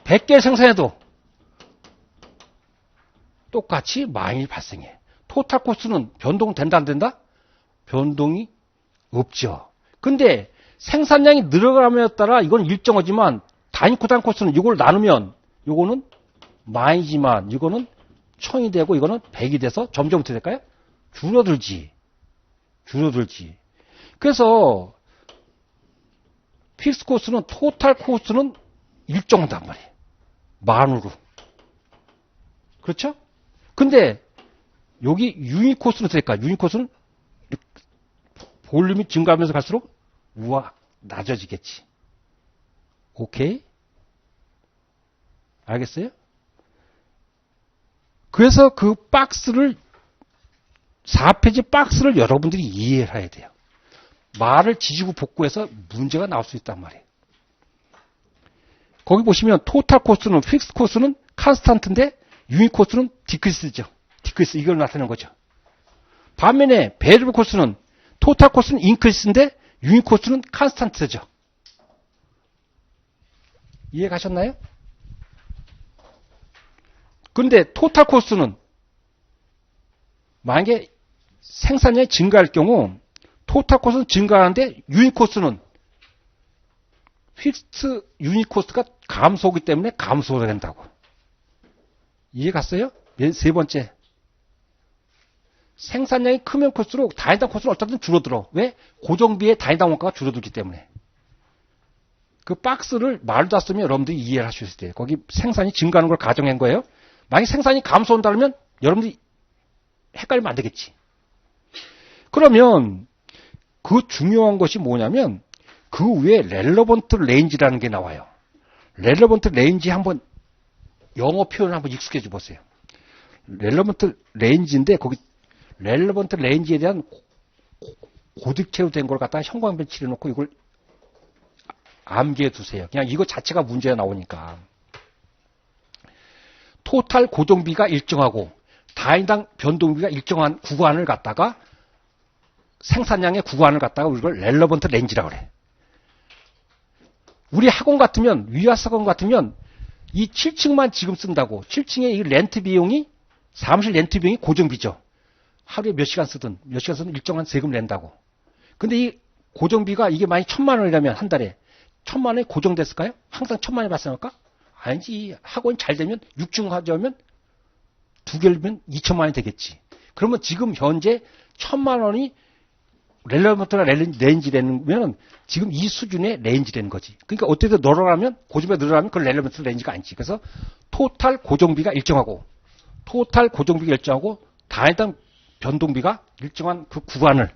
100개 생산해도 똑같이 많이 발생해. 토탈 코스트는 변동된다 안 된다? 변동이 없죠. 근데 생산량이 늘어감에 따라 이건 일정하지만 단위 코스트는 이걸 나누면 이거는 만이지만 이거는 1000이 되고 이거는 100이 돼서 점점 어떻게 될까요? 줄어들지. 그래서 픽스 코스트는 토탈 코스트는 일정하단 말이에요. 만으로. 그렇죠? 근데 여기 유닛 코스트는 어떻게 될까? 유닛 코스트는 볼륨이 증가하면서 갈수록 낮아지겠지. 오케이? 알겠어요? 그래서 그 박스를 4페이지 박스를 여러분들이 이해를 해야 돼요. 말을 지지고 볶고해서 문제가 나올 수 있단 말이에요. 거기 보시면 토탈 코스트는 픽스 코스트는 컨스탄트인데 유닛 코스트는 디크리스죠. 디크리스 이걸 나타내는 거죠. 반면에 베리어블 코스트는 토탈 코스트는 인크리스인데 유닛 코스트는 컨스탄트죠. 이해 가셨나요? 그런데 토탈 코스트는 만약에 생산량이 증가할 경우 토탈 코스트는 증가하는데 유닛 코스트는 픽스 유닛 코스트가 감소하기 때문에 감소가 된다고. 이해 갔어요? 세 번째. 생산량이 크면 클수록 단위당 코스트는 어쨌든 줄어들어. 왜? 고정비의 단위당 원가가 줄어들기 때문에. 그 박스를 말도 안 쓰면 여러분들이 이해를 하실 수 있어요. 거기 생산이 증가하는 걸 가정한 거예요. 만약 생산이 감소한다면 여러분들이 헷갈리면 안 되겠지. 그러면 그 중요한 것이 뭐냐면 그 위에 렐러번트 레인지라는 게 나와요. 렐러번트 레인지 한번 영어 표현 한번 익숙해져 보세요. 렐러번트 레인지인데 거기 렐러번트 레인지에 대한 고득체로 된 걸 갖다가 형광펜 칠해놓고 이걸 암기해 두세요. 그냥 이거 자체가 문제가 나오니까. 토탈 고정비가 일정하고 단위당 변동비가 일정한 구간을 갖다가 생산량의 구간을 갖다가 우리가 렐러번트 레인지라고 그래. 우리 학원 같으면 위아학원 같으면 이 7층만 지금 쓴다고 7층에 이 렌트 비용이 사무실 렌트 비용이 고정비죠. 하루에 몇 시간 쓰든 일정한 세금 낸다고. 근데 이 고정비가 이게 만약 1,000만 원이라면 한 달에 1000만 원이 고정됐을까요? 항상 1000만 원이 발생할까? 아니지. 학원이 잘 되면 6층 가져오면 2개면 2천만 원이 되겠지. 그러면 지금 현재 1000만 원이 렐러먼트가 레인지라는 지금 이 수준의 레인지라는 거지. 그러니까 어떻게든 늘어나면 고정비가 늘어나면 그걸 렐러먼트 레인지가 아니지. 그래서 토탈 고정비가 일정하고 단위당 변동비가 일정한 그 구간을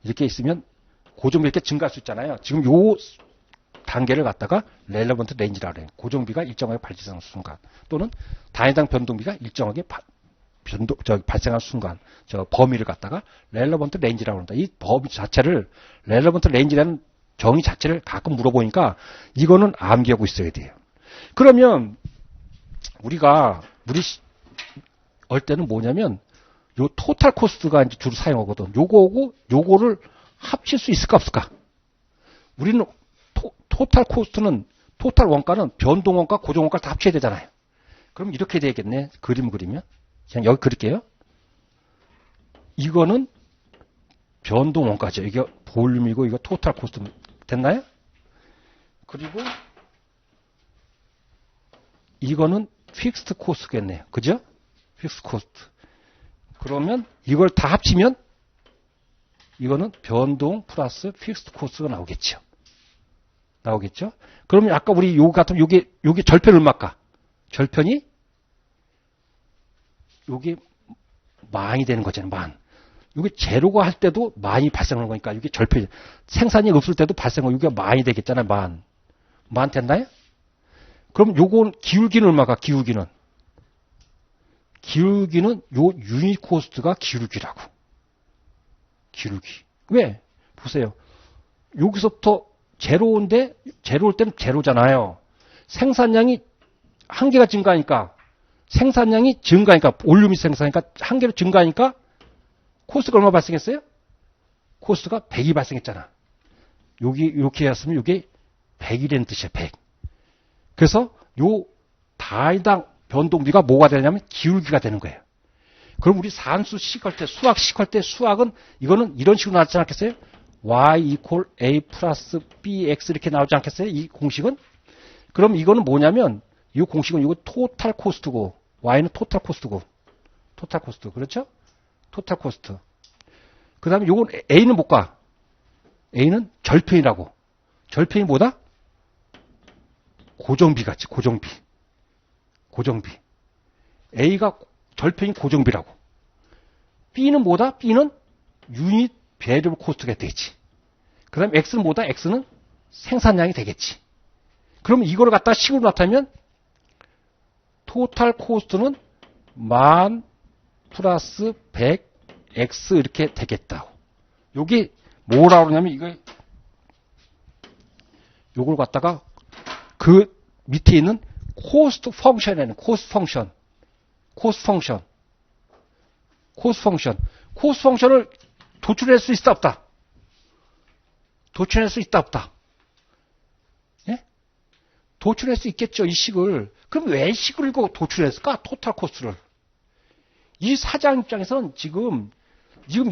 이렇게 있으면 고정비 이렇게 증가할 수 있잖아요. 지금 요 단계를 갖다가 렐러먼트 레인지라고 그래요. 고정비가 일정하게 발생하는 순간 또는 단위당 변동비가 일정하게 발생한 순간 범위를 갖다가 렐러먼트 레인지라고 합니다. 이 범위 자체를 렐러먼트 레인지라는 정의 자체를 가끔 물어보니까 이거는 암기하고 있어야 돼요. 그러면 우리 할 때는 뭐냐면 요 토탈 코스트가 이제 주로 사용하거든. 요거하고 요거를 합칠 수 있을까 없을까? 우리는 토탈 코스트는 토탈 원가는 변동 원가, 고정 원가를 다 합쳐야 되잖아요. 그럼 이렇게 되겠네. 그림 그리면 그냥 여기 그릴게요. 이거는 변동 원가죠. 이게 볼륨이고 이거 토탈 코스트 됐나요? 그리고 이거는 픽스트 코스트겠네요. 그죠? 픽스트 코스트. 그러면 이걸 다 합치면 이거는 변동 플러스 픽스트 코스트가 나오겠죠. 그러면 아까 우리 요거 같으면 요게 절편 얼마일까? 절편이 요게 만이 되는 거잖아요. 만. 요게 제로가 할 때도 만이 발생하는 거니까 이게 절편이 생산이 없을 때도 발생하고 요게 만이 되겠잖아요. 만 됐나요? 그럼 요건 기울기는 얼마가? 기울기는 요 유닛 코스트가 기울기라고. 기울기. 왜? 보세요. 여기서부터 제로올 때는 제로잖아요. 생산량이 한 개가 증가하니까 볼륨이 생산하니까 한 개로 증가하니까 코스트가 얼마 발생했어요? 코스트가 100이 발생했잖아. 이렇게 했으면 이게 100이라는 뜻이야. 100. 그래서 요 단위당 변동비가 뭐가 되냐면 기울기가 되는 거예요. 그럼 우리 산수식 할 때, 수학식 할 때 수학은 이거는 이런 식으로 나왔지 않겠어요? y equal a 플러스 bx 이렇게 나오지 않겠어요? 이 공식은? 그럼 이거는 뭐냐면 이 공식은 이거 토탈 코스트고 y는 토탈 코스트고 그렇죠? 토탈 코스트. 그 다음에 요건 a는 뭘까? a는 절편이라고. 절편이 뭐다? 고정비 같지. 고정비. a가 절편이 고정비라고. b는 뭐다? b는 유닛 베리어블 코스트가 되겠지. 그 다음에 x는 뭐다? x는 생산량이 되겠지. 그러면 이거를 갖다가 식으로 나타내면 토탈 코스트는 10,000 플러스 100 x 이렇게 되겠다. 요게 뭐라고 그러냐면 요걸 갖다가 그 밑에 있는 코스트 펑션에는 코스트 펑션을 도출할 수 있다 없다? 도출할 수 있다 없다? 예? 도출할 수 있겠죠. 이 식을. 그럼 왜 식을 이거 도출했을까? 토탈 코스트를. 이 사장 입장에서는 지금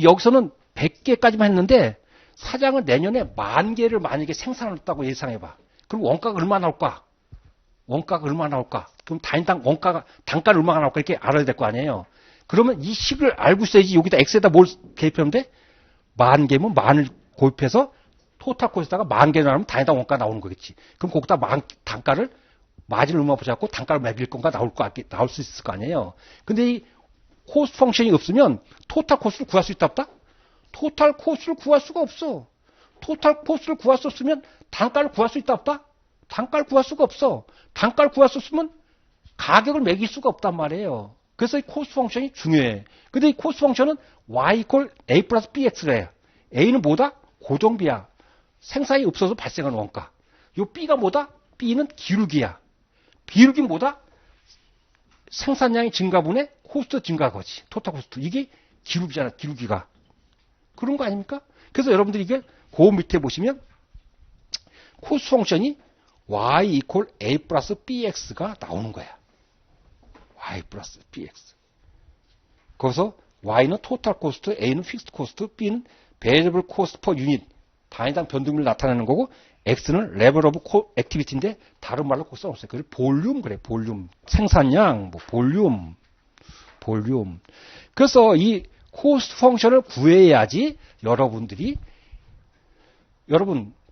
여기서는 100개까지만 했는데 사장은 내년에 10,000개를 만약에 생산했다고 예상해봐. 그럼 원가가 얼마 나올까? 그럼 단위당 단가를 얼마가 나올까? 이렇게 알아야 될 거 아니에요. 그러면 이 식을 알고 있어야지 여기다 X에다 뭘 대입하면 돼? 10,000개면 10,000을 고입해서 토탈 코스트다가 10,000개 나오면 단위당 원가 나오는 거겠지. 그럼 거기다 단가를 마진을 얼마 붙여갖고 단가를 매길 건가 나올 수 있을 거 아니에요. 근데 이 코스트 펑션이 없으면 토탈 코스트를 구할 수 있다 없다? 토탈 코스트를 구할 수가 없어. 토탈 코스트를 구할 수 없으면 단가를 구할 수 있다 없다? 단가를 구할 수가 없어. 단가를 구할 수 없으면 가격을 매길 수가 없단 말이에요. 그래서 이 코스트 펑션이 중요해. 근데 이 코스트 펑션은 y equal a 플러스 bx래요. a는 뭐다? 고정비야. 생산이 없어서 발생하는 원가. 요 b가 뭐다? b는 기울기야. 기울기는 뭐다? 생산량이 증가분의 코스트 증가거지. 토탈 코스트. 이게 기울기잖아. 기울기가. 그런 거 아닙니까? 그래서 여러분들이 이게 그 밑에 보시면 코스트 펑션이 y equal a 플러스 bx가 나오는 거야. y 플러스 bx. 거기서 y는 토탈 코스트, a는 픽스드 코스트, b는 베리어블 코스트 퍼 유닛 단위당 변동비를 나타내는 거고 X는 레벨 오브 액티비티인데 다른 말로 꼭 써놓았어요. 그래서 볼륨 그래. 볼륨. 생산량, 뭐 볼륨. 그래서 이 코스트 펑션을 구해야지 여러분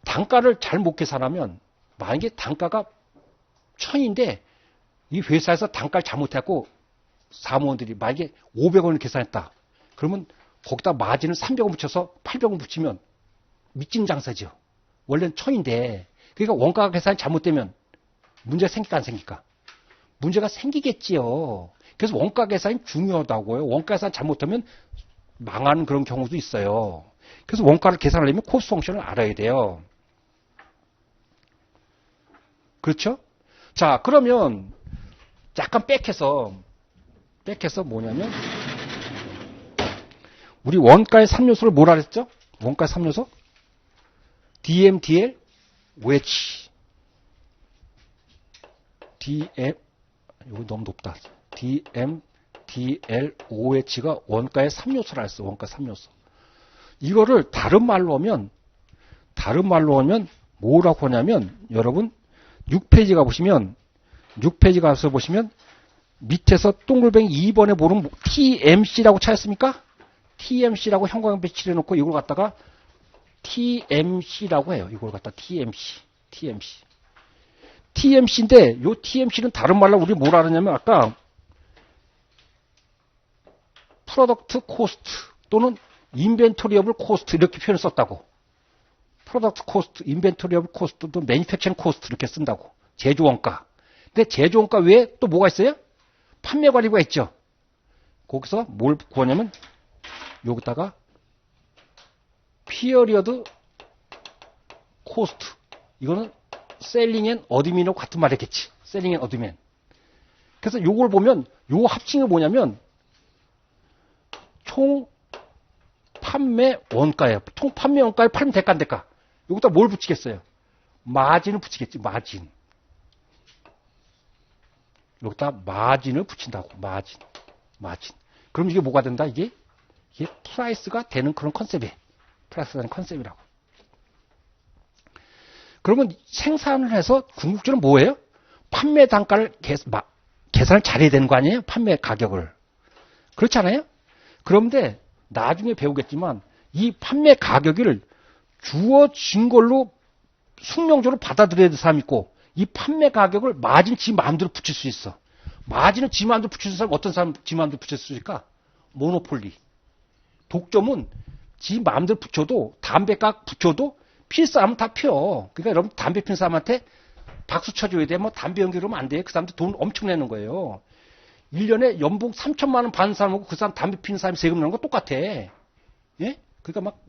단가를 잘 못 계산하면 만약에 단가가 1000인데 이 회사에서 단가를 잘못했고 사무원들이 만약에 500원을 계산했다. 그러면 거기다 마진을 300원 붙여서 800원 붙이면 미친 장사죠. 원래는 1000인데 그러니까 원가 계산이 잘못되면 문제가 생길까 안 생길까? 문제가 생기겠지요. 그래서 원가 계산이 중요하다고요. 원가 계산 잘못하면 망하는 그런 경우도 있어요. 그래서 원가를 계산하려면 코스트 펑션을 알아야 돼요. 그렇죠? 자, 그러면 약간 백해서 뭐냐면 우리 원가의 3요소를 뭐라 그랬죠? 원가의 3요소? DM, DL, OH. DM, 이거 너무 높다. DM, DL, OH가 원가의 3요소라 했어. 원가 3요소. 이거를 다른 말로 하면 뭐라고 하냐면 여러분 6페이지 가보시면 6페이지 가서 보시면 밑에서 동글뱅이 2번에 보는 TMC라고 찾았습니까? TMC라고 형광펜 칠해놓고 이걸 갖다가 TMC라고 해요. 이걸 갖다 TMC인데 요 TMC는 다른 말로 우리 뭐라 그러냐면 아까 프로덕트 코스트 또는 인벤토리어블 코스트 이렇게 표현을 썼다고. 프로덕트 코스트, 인벤토리어블 코스트 또 매니팩처링 코스트 이렇게 쓴다고. 제조원가. 근데 제조원가 외에 또 뭐가 있어요? 판매관리가 있죠. 거기서 뭘 구하냐면 여기다가 피어리어드 코스트. 이거는 셀링 앤 어드민하고 같은 말이겠지. 셀링 앤 어드민. 그래서 요걸 보면 요 합칭이 뭐냐면 총 판매 원가예요. 총 판매 원가에 팔면 대가 안 대가. 여기다 뭘 붙이겠어요? 마진을 붙이겠지. 마진. 여기다 마진을 붙인다고. 마진. 그럼 이게 뭐가 된다? 이게 프라이스가 되는 그런 컨셉이에요. 프라이스가 되는 컨셉이라고. 그러면 생산을 해서 궁극적으로 뭐예요? 판매 단가를 계산을 잘해야 되는 거 아니에요? 판매 가격을. 그렇지 않아요? 그런데 나중에 배우겠지만 이 판매 가격을 주어진 걸로 숙명적으로 받아들여야 될 사람이 있고 이 판매 가격을 마진 지 마음대로 붙일 수 있어. 마진을 지 마음대로 붙일 수 있는 사람 어떤 사람 지 마음대로 붙일 수 있을까? 모노폴리. 독점은 지 마음대로 붙여도 담배값 붙여도 필 사람은 다 펴. 그러니까 여러분 담배 피는 사람한테 박수 쳐줘야 돼. 뭐 담배 연기하면 안 돼. 그 사람한테 돈 엄청 내는 거예요. 1년에 연봉 3천만 원 받는 사람하고 그 사람 담배 피는 사람이 세금 내는 거 똑같아. 예? 그러니까 막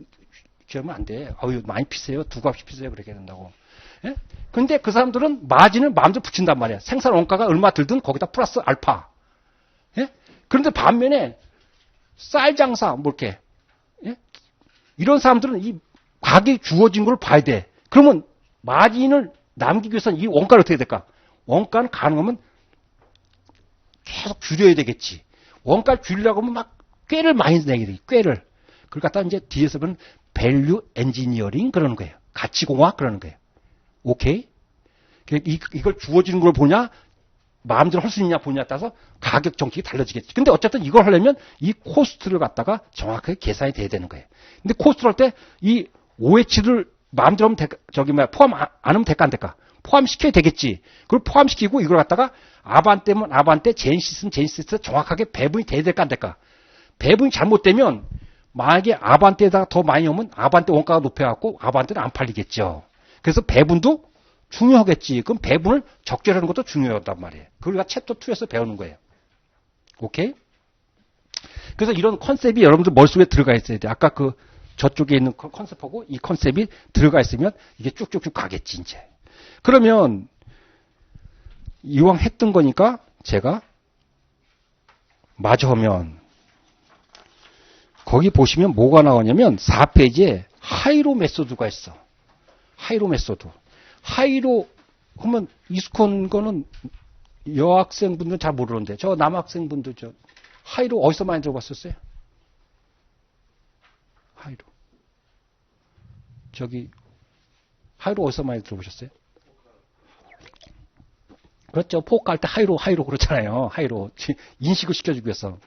그러면 안 돼. 어유 많이 피세요. 두 값씩 피세요. 그렇게 된다고. 예? 근데 그 사람들은 마진을 마음대로 붙인단 말이야. 생산 원가가 얼마 들든 거기다 플러스 알파. 예? 그런데 반면에 쌀 장사 뭐 이렇게 예? 이런 사람들은 이 가격이 주어진 걸 봐야 돼. 그러면 마진을 남기기 위해서는 이 원가를 어떻게 될까? 원가는 가능하면 계속 줄여야 되겠지. 원가를 줄이려고 하면 막 꾀를 많이 내게 돼. 꾀를. 그걸 갖다 이제 뒤에서 보면 밸류 엔지니어링 그러는 거예요. 가치공학 그러는 거예요. 오케이? 이걸 주어지는 걸 보냐, 마음대로 할 수 있냐 보냐에 따라서 가격 정책이 달라지겠지. 근데 어쨌든 이걸 하려면 이 코스트를 갖다가 정확하게 계산이 돼야 되는 거예요. 근데 코스트를 할 때 이 OH를 마음대로 하면 포함 안 하면 될까 안 될까? 포함시켜야 되겠지. 그걸 포함시키고 이걸 갖다가 아반떼면 아반떼, 제니시스는 제니시스 정확하게 배분이 돼야 될까 안 될까? 배분이 잘못되면 만약에 아반떼에다가 더 많이 오면 아반떼 원가가 높여갖고 아반떼는 안 팔리겠죠. 그래서 배분도 중요하겠지. 그럼 배분을 적절하는 것도 중요하단 말이에요. 그걸 우리가 챕터 2에서 배우는 거예요. 오케이? 그래서 이런 컨셉이 여러분들 머릿속에 들어가 있어야 돼. 아까 그 저쪽에 있는 컨셉하고 이 컨셉이 들어가 있으면 이게 쭉쭉쭉 가겠지, 이제. 그러면 이왕 했던 거니까 제가 마저 하면 거기 보시면 뭐가 나오냐면 4페이지에 하이로 메소드가 있어. 하이로 메소드. 하이로 하면 익숙한 거는 여학생분들은 잘 모르는데 저 남학생분들 저 하이로 어디서 많이 들어봤었어요? 하이로. 저기 하이로 어디서 많이 들어보셨어요? 그렇죠. 포크 할 때 하이로 그렇잖아요. 하이로 인식을 시켜주기 위해서.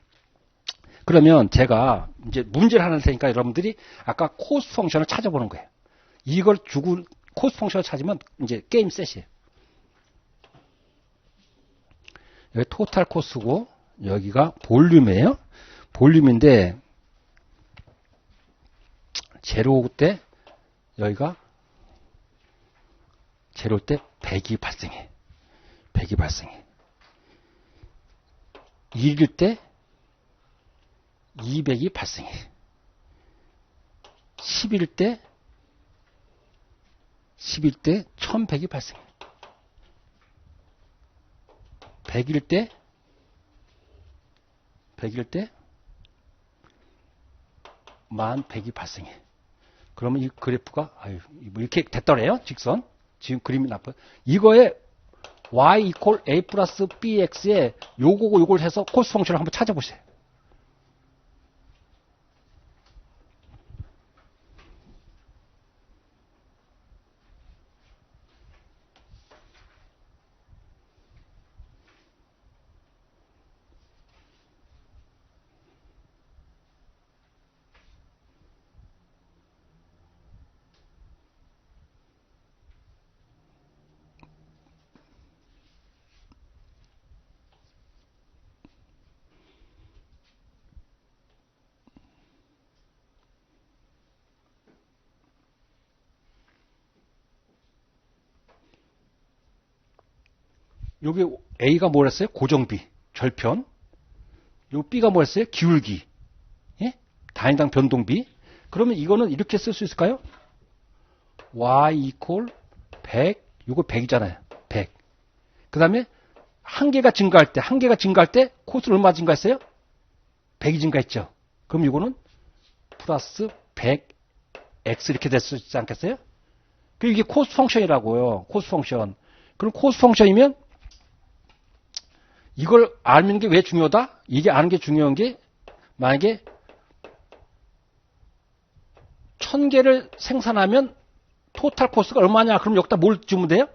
그러면 제가 이제 문제를 하나 할 테니까 여러분들이 아까 코스 펑션을 찾아보는 거예요. 이걸 주고 코스 펑션을 찾으면 이제 게임 셋이에요. 여기 토탈 코스고 여기가 볼륨이에요. 볼륨인데 제로 때 여기가 제로 때 100이 발생해. 100이 발생해. 1일 때 200이 발생해. 10일 때 1100이 발생해. 100일 때 1100이 발생해. 그러면 이 그래프가 이렇게 됐더래요. 직선. 지금 그림이 나빠요. 이거에 y equal a 플러스 bx에 요거고 요걸 해서 코스 펑션을 한번 찾아보세요. 여기 A가 뭐랬어요? 고정비, 절편. 요 B가 뭐랬어요? 기울기. 예? 단위당 변동비. 그러면 이거는 이렇게 쓸 수 있을까요? y equal 100. 요거 100이잖아요. 100. 그 다음에 한계가 증가할 때 코스는 얼마 증가했어요? 100이 증가했죠. 그럼 이거는 플러스 100x 이렇게 될 수 있지 않겠어요? 그 이게 코스 펑션이라고요. 코스 펑션. 그럼 코스 펑션이면 이걸 아는 게 왜 중요하다? 이게 아는 게 중요한 게 만약에 1000개를 생산하면 토탈 코스가 얼마냐? 그럼 여기다 뭘 주면 돼요?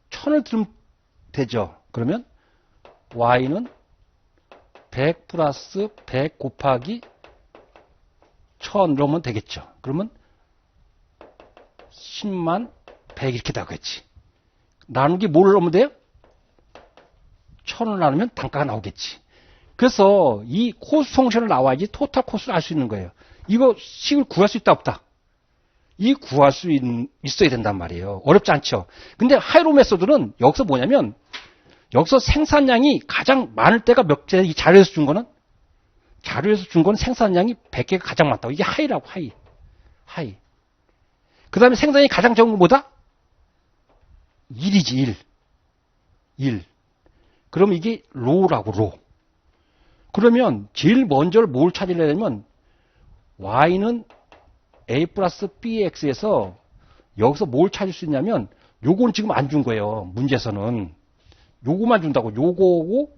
1000을 들으면 되죠. 그러면 y는 100 플러스 100 곱하기 1000 이러면 되겠죠. 그러면 10만 100 이렇게 나오겠지. 나누기 뭐를 넣으면 돼요? 1000을 나누면 단가가 나오겠지. 그래서 이 코스 펑션을 나와야지 토탈 코스를 알 수 있는 거예요. 이거 식을 구할 수 있다 없다? 이 구할 수 있어야 된단 말이에요. 어렵지 않죠. 근데 하이로 메소드는 여기서 뭐냐면 여기서 생산량이 가장 많을 때가 몇 개, 이 자료에서 준 거는 생산량이 100개가 가장 많다고. 이게 하이라고, 하이. 그 다음에 생산량이 가장 적은 건 뭐다? 1이지, 1. 그럼 이게 로우라고, 로. 그러면 제일 먼저 뭘 찾으려면 y는 a 플러스 bx에서 여기서 뭘 찾을 수 있냐면 요건 지금 안 준 거예요. 문제에서는. 요거만 준다고. 요거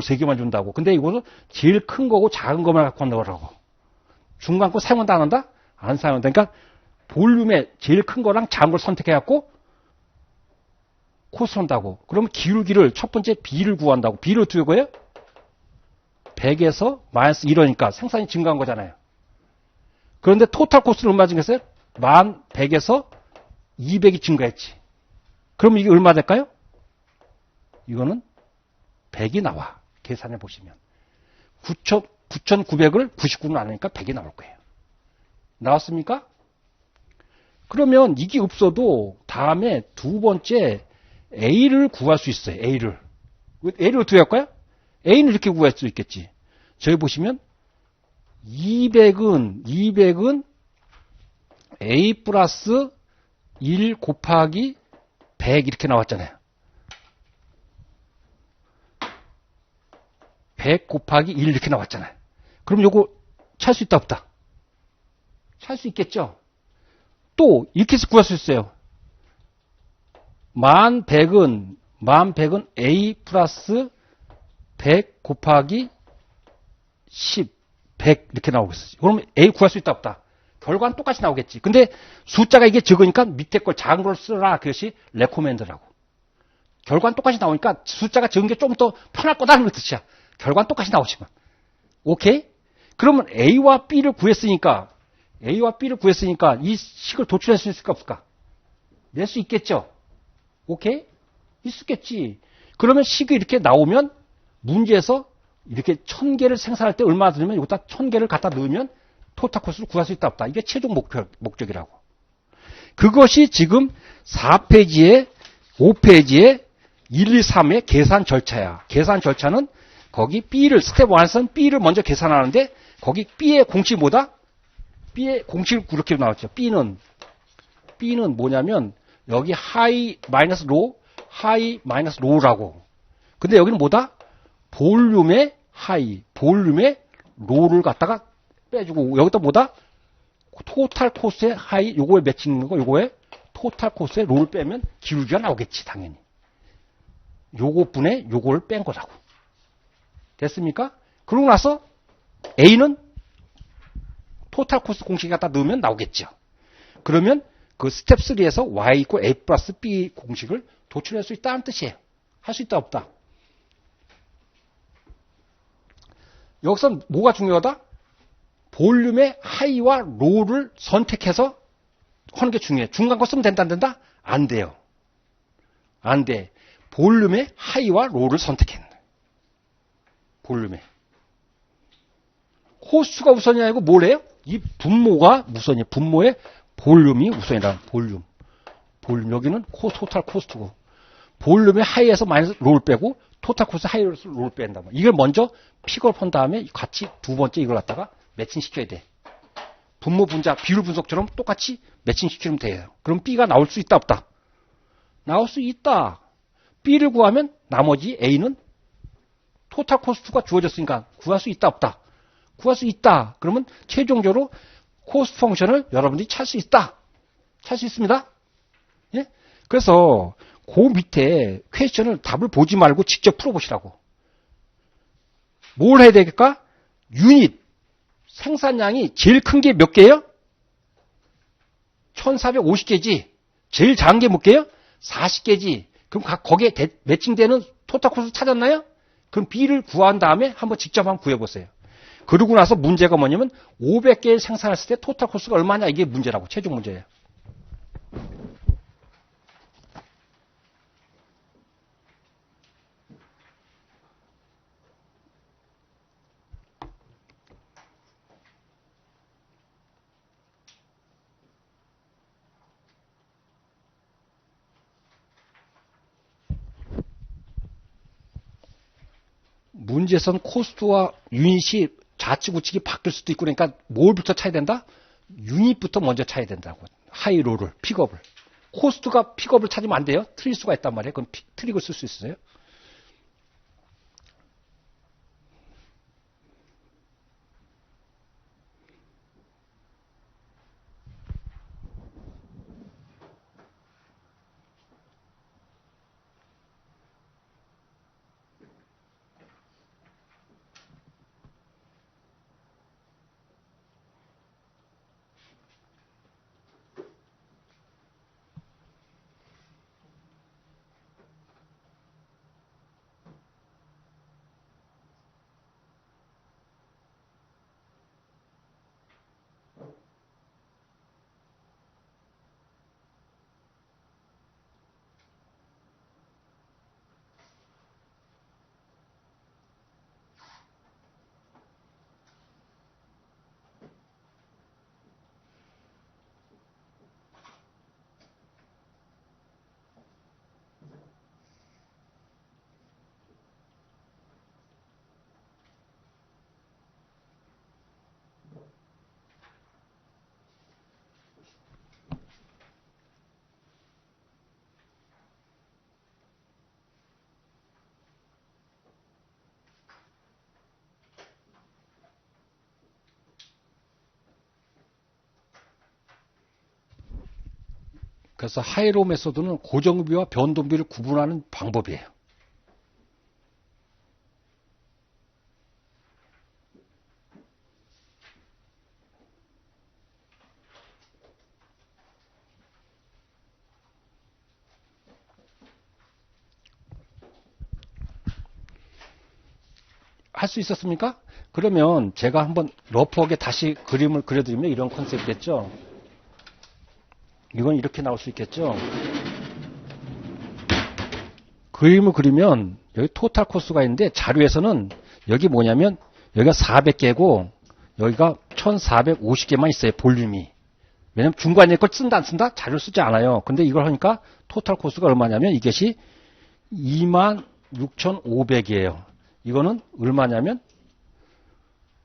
세 개만 준다고. 근데 이거는 제일 큰 거고 작은 것만 갖고 한다고. 중간 거 사용한다 안 한다? 안 사용한다. 그러니까 볼륨에 제일 큰 거랑 작은 걸 선택해갖고 코스 한다고. 그러면 기울기를 첫 번째 B를 구한다고. B를 어떻게 구해요? 100에서 마이너스 1이니까 생산이 증가한 거잖아요. 그런데 토탈 코스는 얼마 증가했어요? 1100에서 200이 증가했지. 그럼 이게 얼마 될까요? 이거는 100이 나와. 계산해 보시면. 9,900을 99는 안 하니까 100이 나올 거예요. 나왔습니까? 그러면 이게 없어도 다음에 두 번째 A를 구할 수 있어요. A를 어떻게 할까요? A는 이렇게 구할 수 있겠지. 저기 보시면 200은 A 플러스 1 곱하기 100 이렇게 나왔잖아요. 100 곱하기 1 이렇게 나왔잖아요. 그럼 요거 찾을 수 있다 없다? 찾을 수 있겠죠? 또 이렇게 해서 구할 수 있어요. 1100은 A 플러스 100 곱하기 10, 100 이렇게 나오겠어요. 그러면 A 구할 수 있다 없다? 결과는 똑같이 나오겠지. 근데 숫자가 이게 적으니까 밑에 걸 작은 걸 쓰라. 그것이 레코멘드라고. 결과는 똑같이 나오니까 숫자가 적은 게 좀 더 편할 거다는 뜻이야. 결과는 똑같이 나오지만. 오케이? 그러면 A와 B를 구했으니까 이 식을 도출할 수 있을까 없을까? 낼 수 있겠죠? 오케이? 있겠지. 그러면 식이 이렇게 나오면 문제에서 이렇게 1000개를 생산할 때 얼마나 들으면 여기다 1000개를 갖다 넣으면 토탈 코스를 구할 수 있다 없다. 이게 최종 목적이라고. 그것이 지금 4페이지에 5페이지에 1, 2, 3의 계산 절차야. 계산 절차는 거기 B를 스텝 1에서는 B를 먼저 계산하는데 거기 B의 공식이 뭐다? B의 공식을 그렇게 나왔죠. B는 뭐냐면 여기 하이 마이너스 로우, 하이 마이너스 로우라고. 근데 여기는 뭐다? 볼륨의 하이, 볼륨의 로우를 갖다가 빼주고 여기다 뭐다? 토탈 코스의 하이, 요거에 매칭 거, 요거에 토탈 코스의 로우를 빼면 기울기가 나오겠지, 당연히. 요거분에 요거를 뺀 거라고. 됐습니까? 그러고 나서 A는 토탈 코스 공식 갖다 넣으면 나오겠죠. 그러면 그 스텝 3에서 Y = A 플러스 B 공식을 도출할 수 있다는 뜻이에요. 할 수 있다, 없다. 여기서 뭐가 중요하다? 볼륨의 하이와 로우를 선택해서 하는 게 중요해. 중간 거 쓰면 된다, 안 된다? 안 돼요. 안 돼. 볼륨의 하이와 로우를 선택했네. 볼륨에. 코스가 우선이 아니고 뭐래요? 이 분모가 우선이에요. 분모의 볼륨이 우선이다. 볼륨. 여기는 토탈 코스트고. 볼륨의 하이에서 마이너스 로우를 빼고 토탈 코스트 하이에서 로우를 뺀다. 이걸 먼저 픽업 한 다음에 같이 두 번째 이걸 갖다가 매칭시켜야 돼. 분모 분자 비율 분석처럼 똑같이 매칭시키면 돼요. 그럼 B가 나올 수 있다 없다? 나올 수 있다. B를 구하면 나머지 A는 토탈 코스트가 주어졌으니까 구할 수 있다 없다? 구할 수 있다. 그러면 최종적으로 코스트 펑션을 여러분들이 찾을 수 있다. 찾을 수 있습니다. 예? 그래서 그 밑에 퀘스천을 답을 보지 말고 직접 풀어보시라고. 뭘 해야 되겠까? 유닛 생산량이 제일 큰 게 몇 개예요? 1450개지. 제일 작은 게 몇 개예요? 40개지. 그럼 거기에 매칭되는 토탈 코스트 찾았나요? 그럼 B를 구한 다음에 한번 직접 한번 구해보세요. 그러고 나서 문제가 뭐냐면 500개 생산했을 때 토탈 코스트가 얼마냐 이게 문제라고. 최종 문제예요. 문제선 코스트와 유닛이 좌측 우측이 바뀔 수도 있고 그러니까 뭘부터 차야 된다? 유닛부터 먼저 차야 된다고. 하이로를 픽업을. 코스트가 픽업을 찾으면 안 돼요. 트릴 수가 있단 말이에요. 그럼 트릭을 쓸 수 있어요. 그래서 하이로 메소드는 고정비와 변동비를 구분하는 방법이에요. 할 수 있었습니까? 그러면 제가 한번 러프하게 다시 그림을 그려드리면 이런 컨셉이겠죠. 이건 이렇게 나올 수 있겠죠. 그림을 그리면 여기 토탈 코스가 있는데 자료에서는 여기 뭐냐면 여기가 400개고 여기가 1450개만 있어요. 볼륨이. 왜냐면 중간에 걸 쓴다 안 쓴다? 자료를 쓰지 않아요. 근데 이걸 하니까 토탈 코스가 얼마냐면 이것이 26,500이에요. 이거는 얼마냐면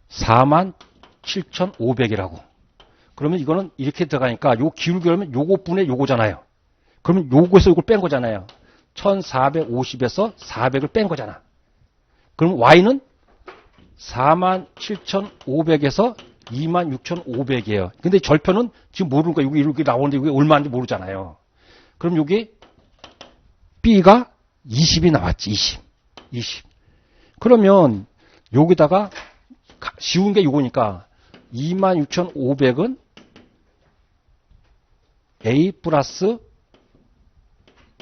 47,500이라고. 그러면 이거는 이렇게 들어가니까 요 기울기 하면 요것분의 요거잖아요. 그러면 요거에서 요걸 뺀 거잖아요. 1450에서 400을 뺀 거잖아. 그럼 y는 47,500에서 26,500이에요. 근데 절편은 지금 모르는 거예요. 여기 이렇게 나오는데 이게 얼마인지 모르잖아요. 그럼 여기 B가 20이 나왔지. 20. 그러면 여기다가 쉬운 게 요거니까 26,500은 A 플러스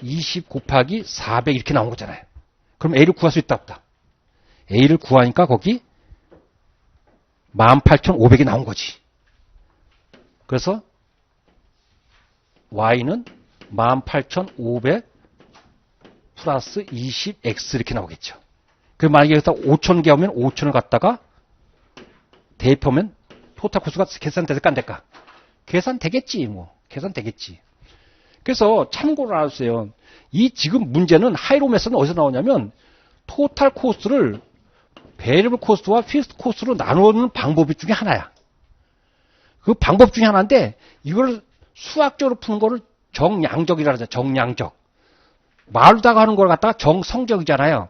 20 곱하기 400 이렇게 나온 거잖아요. 그럼 A를 구할 수 있다 없다. A를 구하니까 거기 18,500이 나온 거지. 그래서 Y는 18,500 플러스 20X 이렇게 나오겠죠. 그 만약에 여기서 5,000개 하면 5,000을 갖다가 대입하면 토탈 코스가 계산될까 안 될까? 계산되겠지 뭐. 계산되겠지. 그래서 참고를 알아주세요. 이 지금 문제는 하이로 메서는 어디서 나오냐면 토탈 코스를 베리얼 코스트와 픽스드 코스트로 나누는 방법 중에 하나야. 그 방법 중에 하나인데 이걸 수학적으로 푸는 거를 정량적이라 하죠. 정량적. 말로다가 하는 걸 갖다가 정성적이잖아요.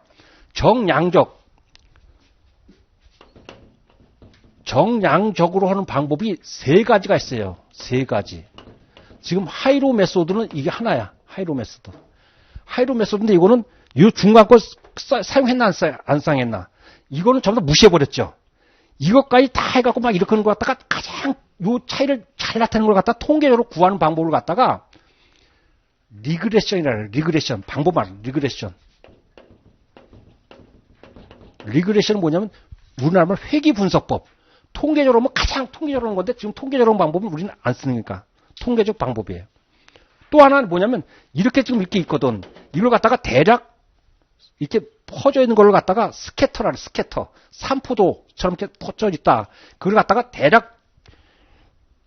정량적으로 하는 방법이 세 가지가 있어요. 세 가지. 지금 하이로 메소드는 이게 하나야. 하이로 메소드. 하이로 메소드인데 이거는 이 중간 거 사용했나 안 사용했나. 이거는 전부 다 무시해버렸죠. 이것까지 다 해갖고 막 이렇게 하는 걸 갖다가 가장 요 차이를 잘 나타내는 걸 갖다가 통계적으로 구하는 방법을 갖다가 리그레션이라 리그레션. 방법 말이야. 리그레션은 뭐냐면 우리나라 말 회귀 분석법. 통계적으로 하면 가장 통계적으로 하는 건데 지금 통계적으로 하는 방법은 우리는 안 쓰는 거니까. 통계적 방법이에요. 또 하나는 뭐냐면 이렇게 지금 이렇게 있거든. 이걸 갖다가 대략 이렇게 퍼져 있는 걸 갖다가 스캐터라는 스캐터. 산포도처럼 이렇게 퍼져 있다. 그걸 갖다가 대략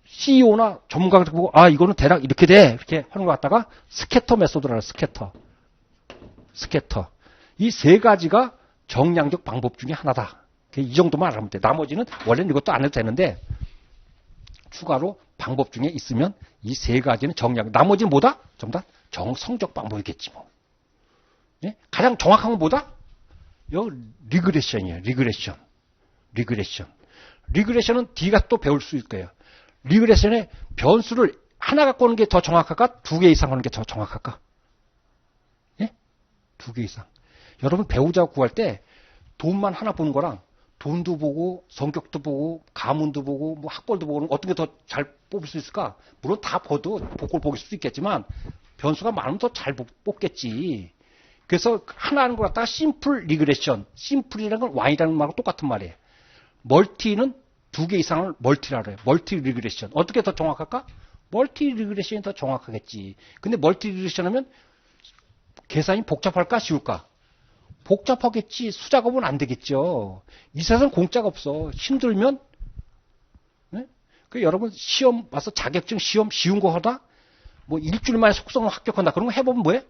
CEO나 전문가가 보고 아 이거는 대략 이렇게 돼. 이렇게 하는 걸 갖다가 스캐터 메소드라는 스캐터. 이 세 가지가 정량적 방법 중에 하나다. 이 정도만 알면 돼. 나머지는 원래는 이것도 안 해도 되는데 추가로 방법 중에 있으면 이 세 가지는 정량. 나머지는 뭐다? 전부 다 정성적 방법이겠지 뭐. 예? 가장 정확한 건 뭐다? 요 리그레션이에요. 리그레션은 D가 또 배울 수 있을 거예요. 리그레션의 변수를 하나 갖고 오는 게 더 정확할까? 2개 이상 하는 게 더 정확할까? 예? 2개 이상. 여러분 배우자 구할 때 돈만 하나 보는 거랑 돈도 보고 성격도 보고 가문도 보고 뭐 학벌도 보고 어떤 게 더 잘 뽑을 수 있을까? 물론 다 봐도 복골 보일 수도 있겠지만 변수가 많으면 더 잘 뽑겠지. 그래서 하나 하는 걸 갖다가 심플 리그레션. 심플이라는 건 Y라는 말하고 똑같은 말이에요. 멀티는 2개 이상을 멀티라 그래요. 멀티 리그레션. 어떻게 더 정확할까? 멀티 리그레션이 더 정확하겠지. 근데 멀티 리그레션 하면 계산이 복잡할까? 쉬울까? 복잡하겠지. 수작업은 안 되겠죠. 이 세상은 공짜가 없어. 힘들면 네? 그 여러분 시험 와서 자격증 시험 쉬운 거 하다 뭐 일주일 만에 속성을 합격한다. 그런 거 해보면 뭐해?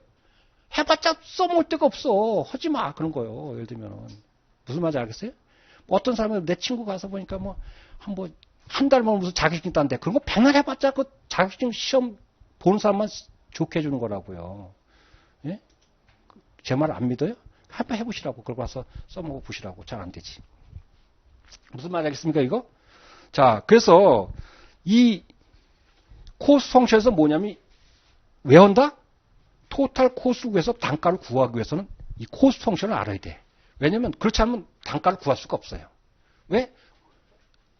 해봤자 써먹을 데가 없어. 하지 마. 그런 거요. 예를 들면 무슨 말인지 알겠어요? 뭐 어떤 사람은 내 친구 가서 보니까 뭐 한 달만 무슨 자격증 딴데 그런 거 백날 해봤자 그 자격증 시험 보는 사람만 좋게 해주는 거라고요. 예? 제 말 안 믿어요? 한번 해보시라고. 그러고 와서 써먹어 보시라고. 잘 안 되지. 무슨 말 알겠습니까, 이거? 자, 그래서 이 코스 펑션에서 뭐냐면 왜 한다? 토탈 코스 구에서 단가를 구하기 위해서는 이 코스 펑션을 알아야 돼. 왜냐면 그렇지 않으면 단가를 구할 수가 없어요. 왜?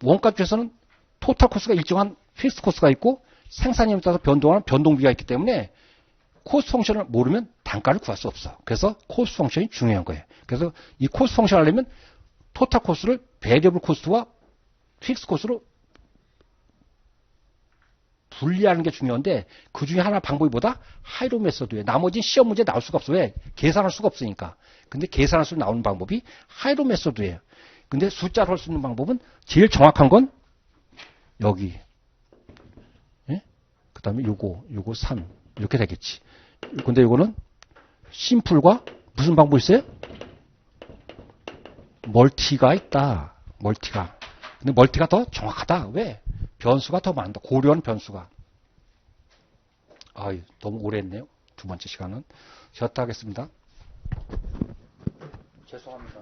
원가 중에서는 토탈 코스가 일정한 픽스 코스가 있고 생산량에 따라서 변동하는 변동비가 있기 때문에 코스 펑션을 모르면 단가를 구할 수 없어. 그래서 코스 펑션이 중요한 거예요. 그래서 이 코스 펑션을 하려면 토탈 코스를 베리어블 코스트와 픽스 코스트로 분리하는 게 중요한데 그 중에 하나 방법이 뭐다? 하이로 메소드예요. 나머지는 시험 문제 나올 수가 없어. 왜? 계산할 수가 없으니까. 근데 계산할 수 나오는 방법이 하이로 메소드예요. 근데 숫자로 할 수 있는 방법은 제일 정확한 건 여기. 예? 그 다음에 요거 3. 이렇게 되겠지. 근데 요거는 심플과 무슨 방법이 있어요? 멀티가 있다. 멀티가. 근데 멀티가 더 정확하다. 왜? 변수가 더 많다. 고려한 변수가. 아유, 너무 오래 했네요. 두 번째 시간은. 쉬었다 하겠습니다. 죄송합니다.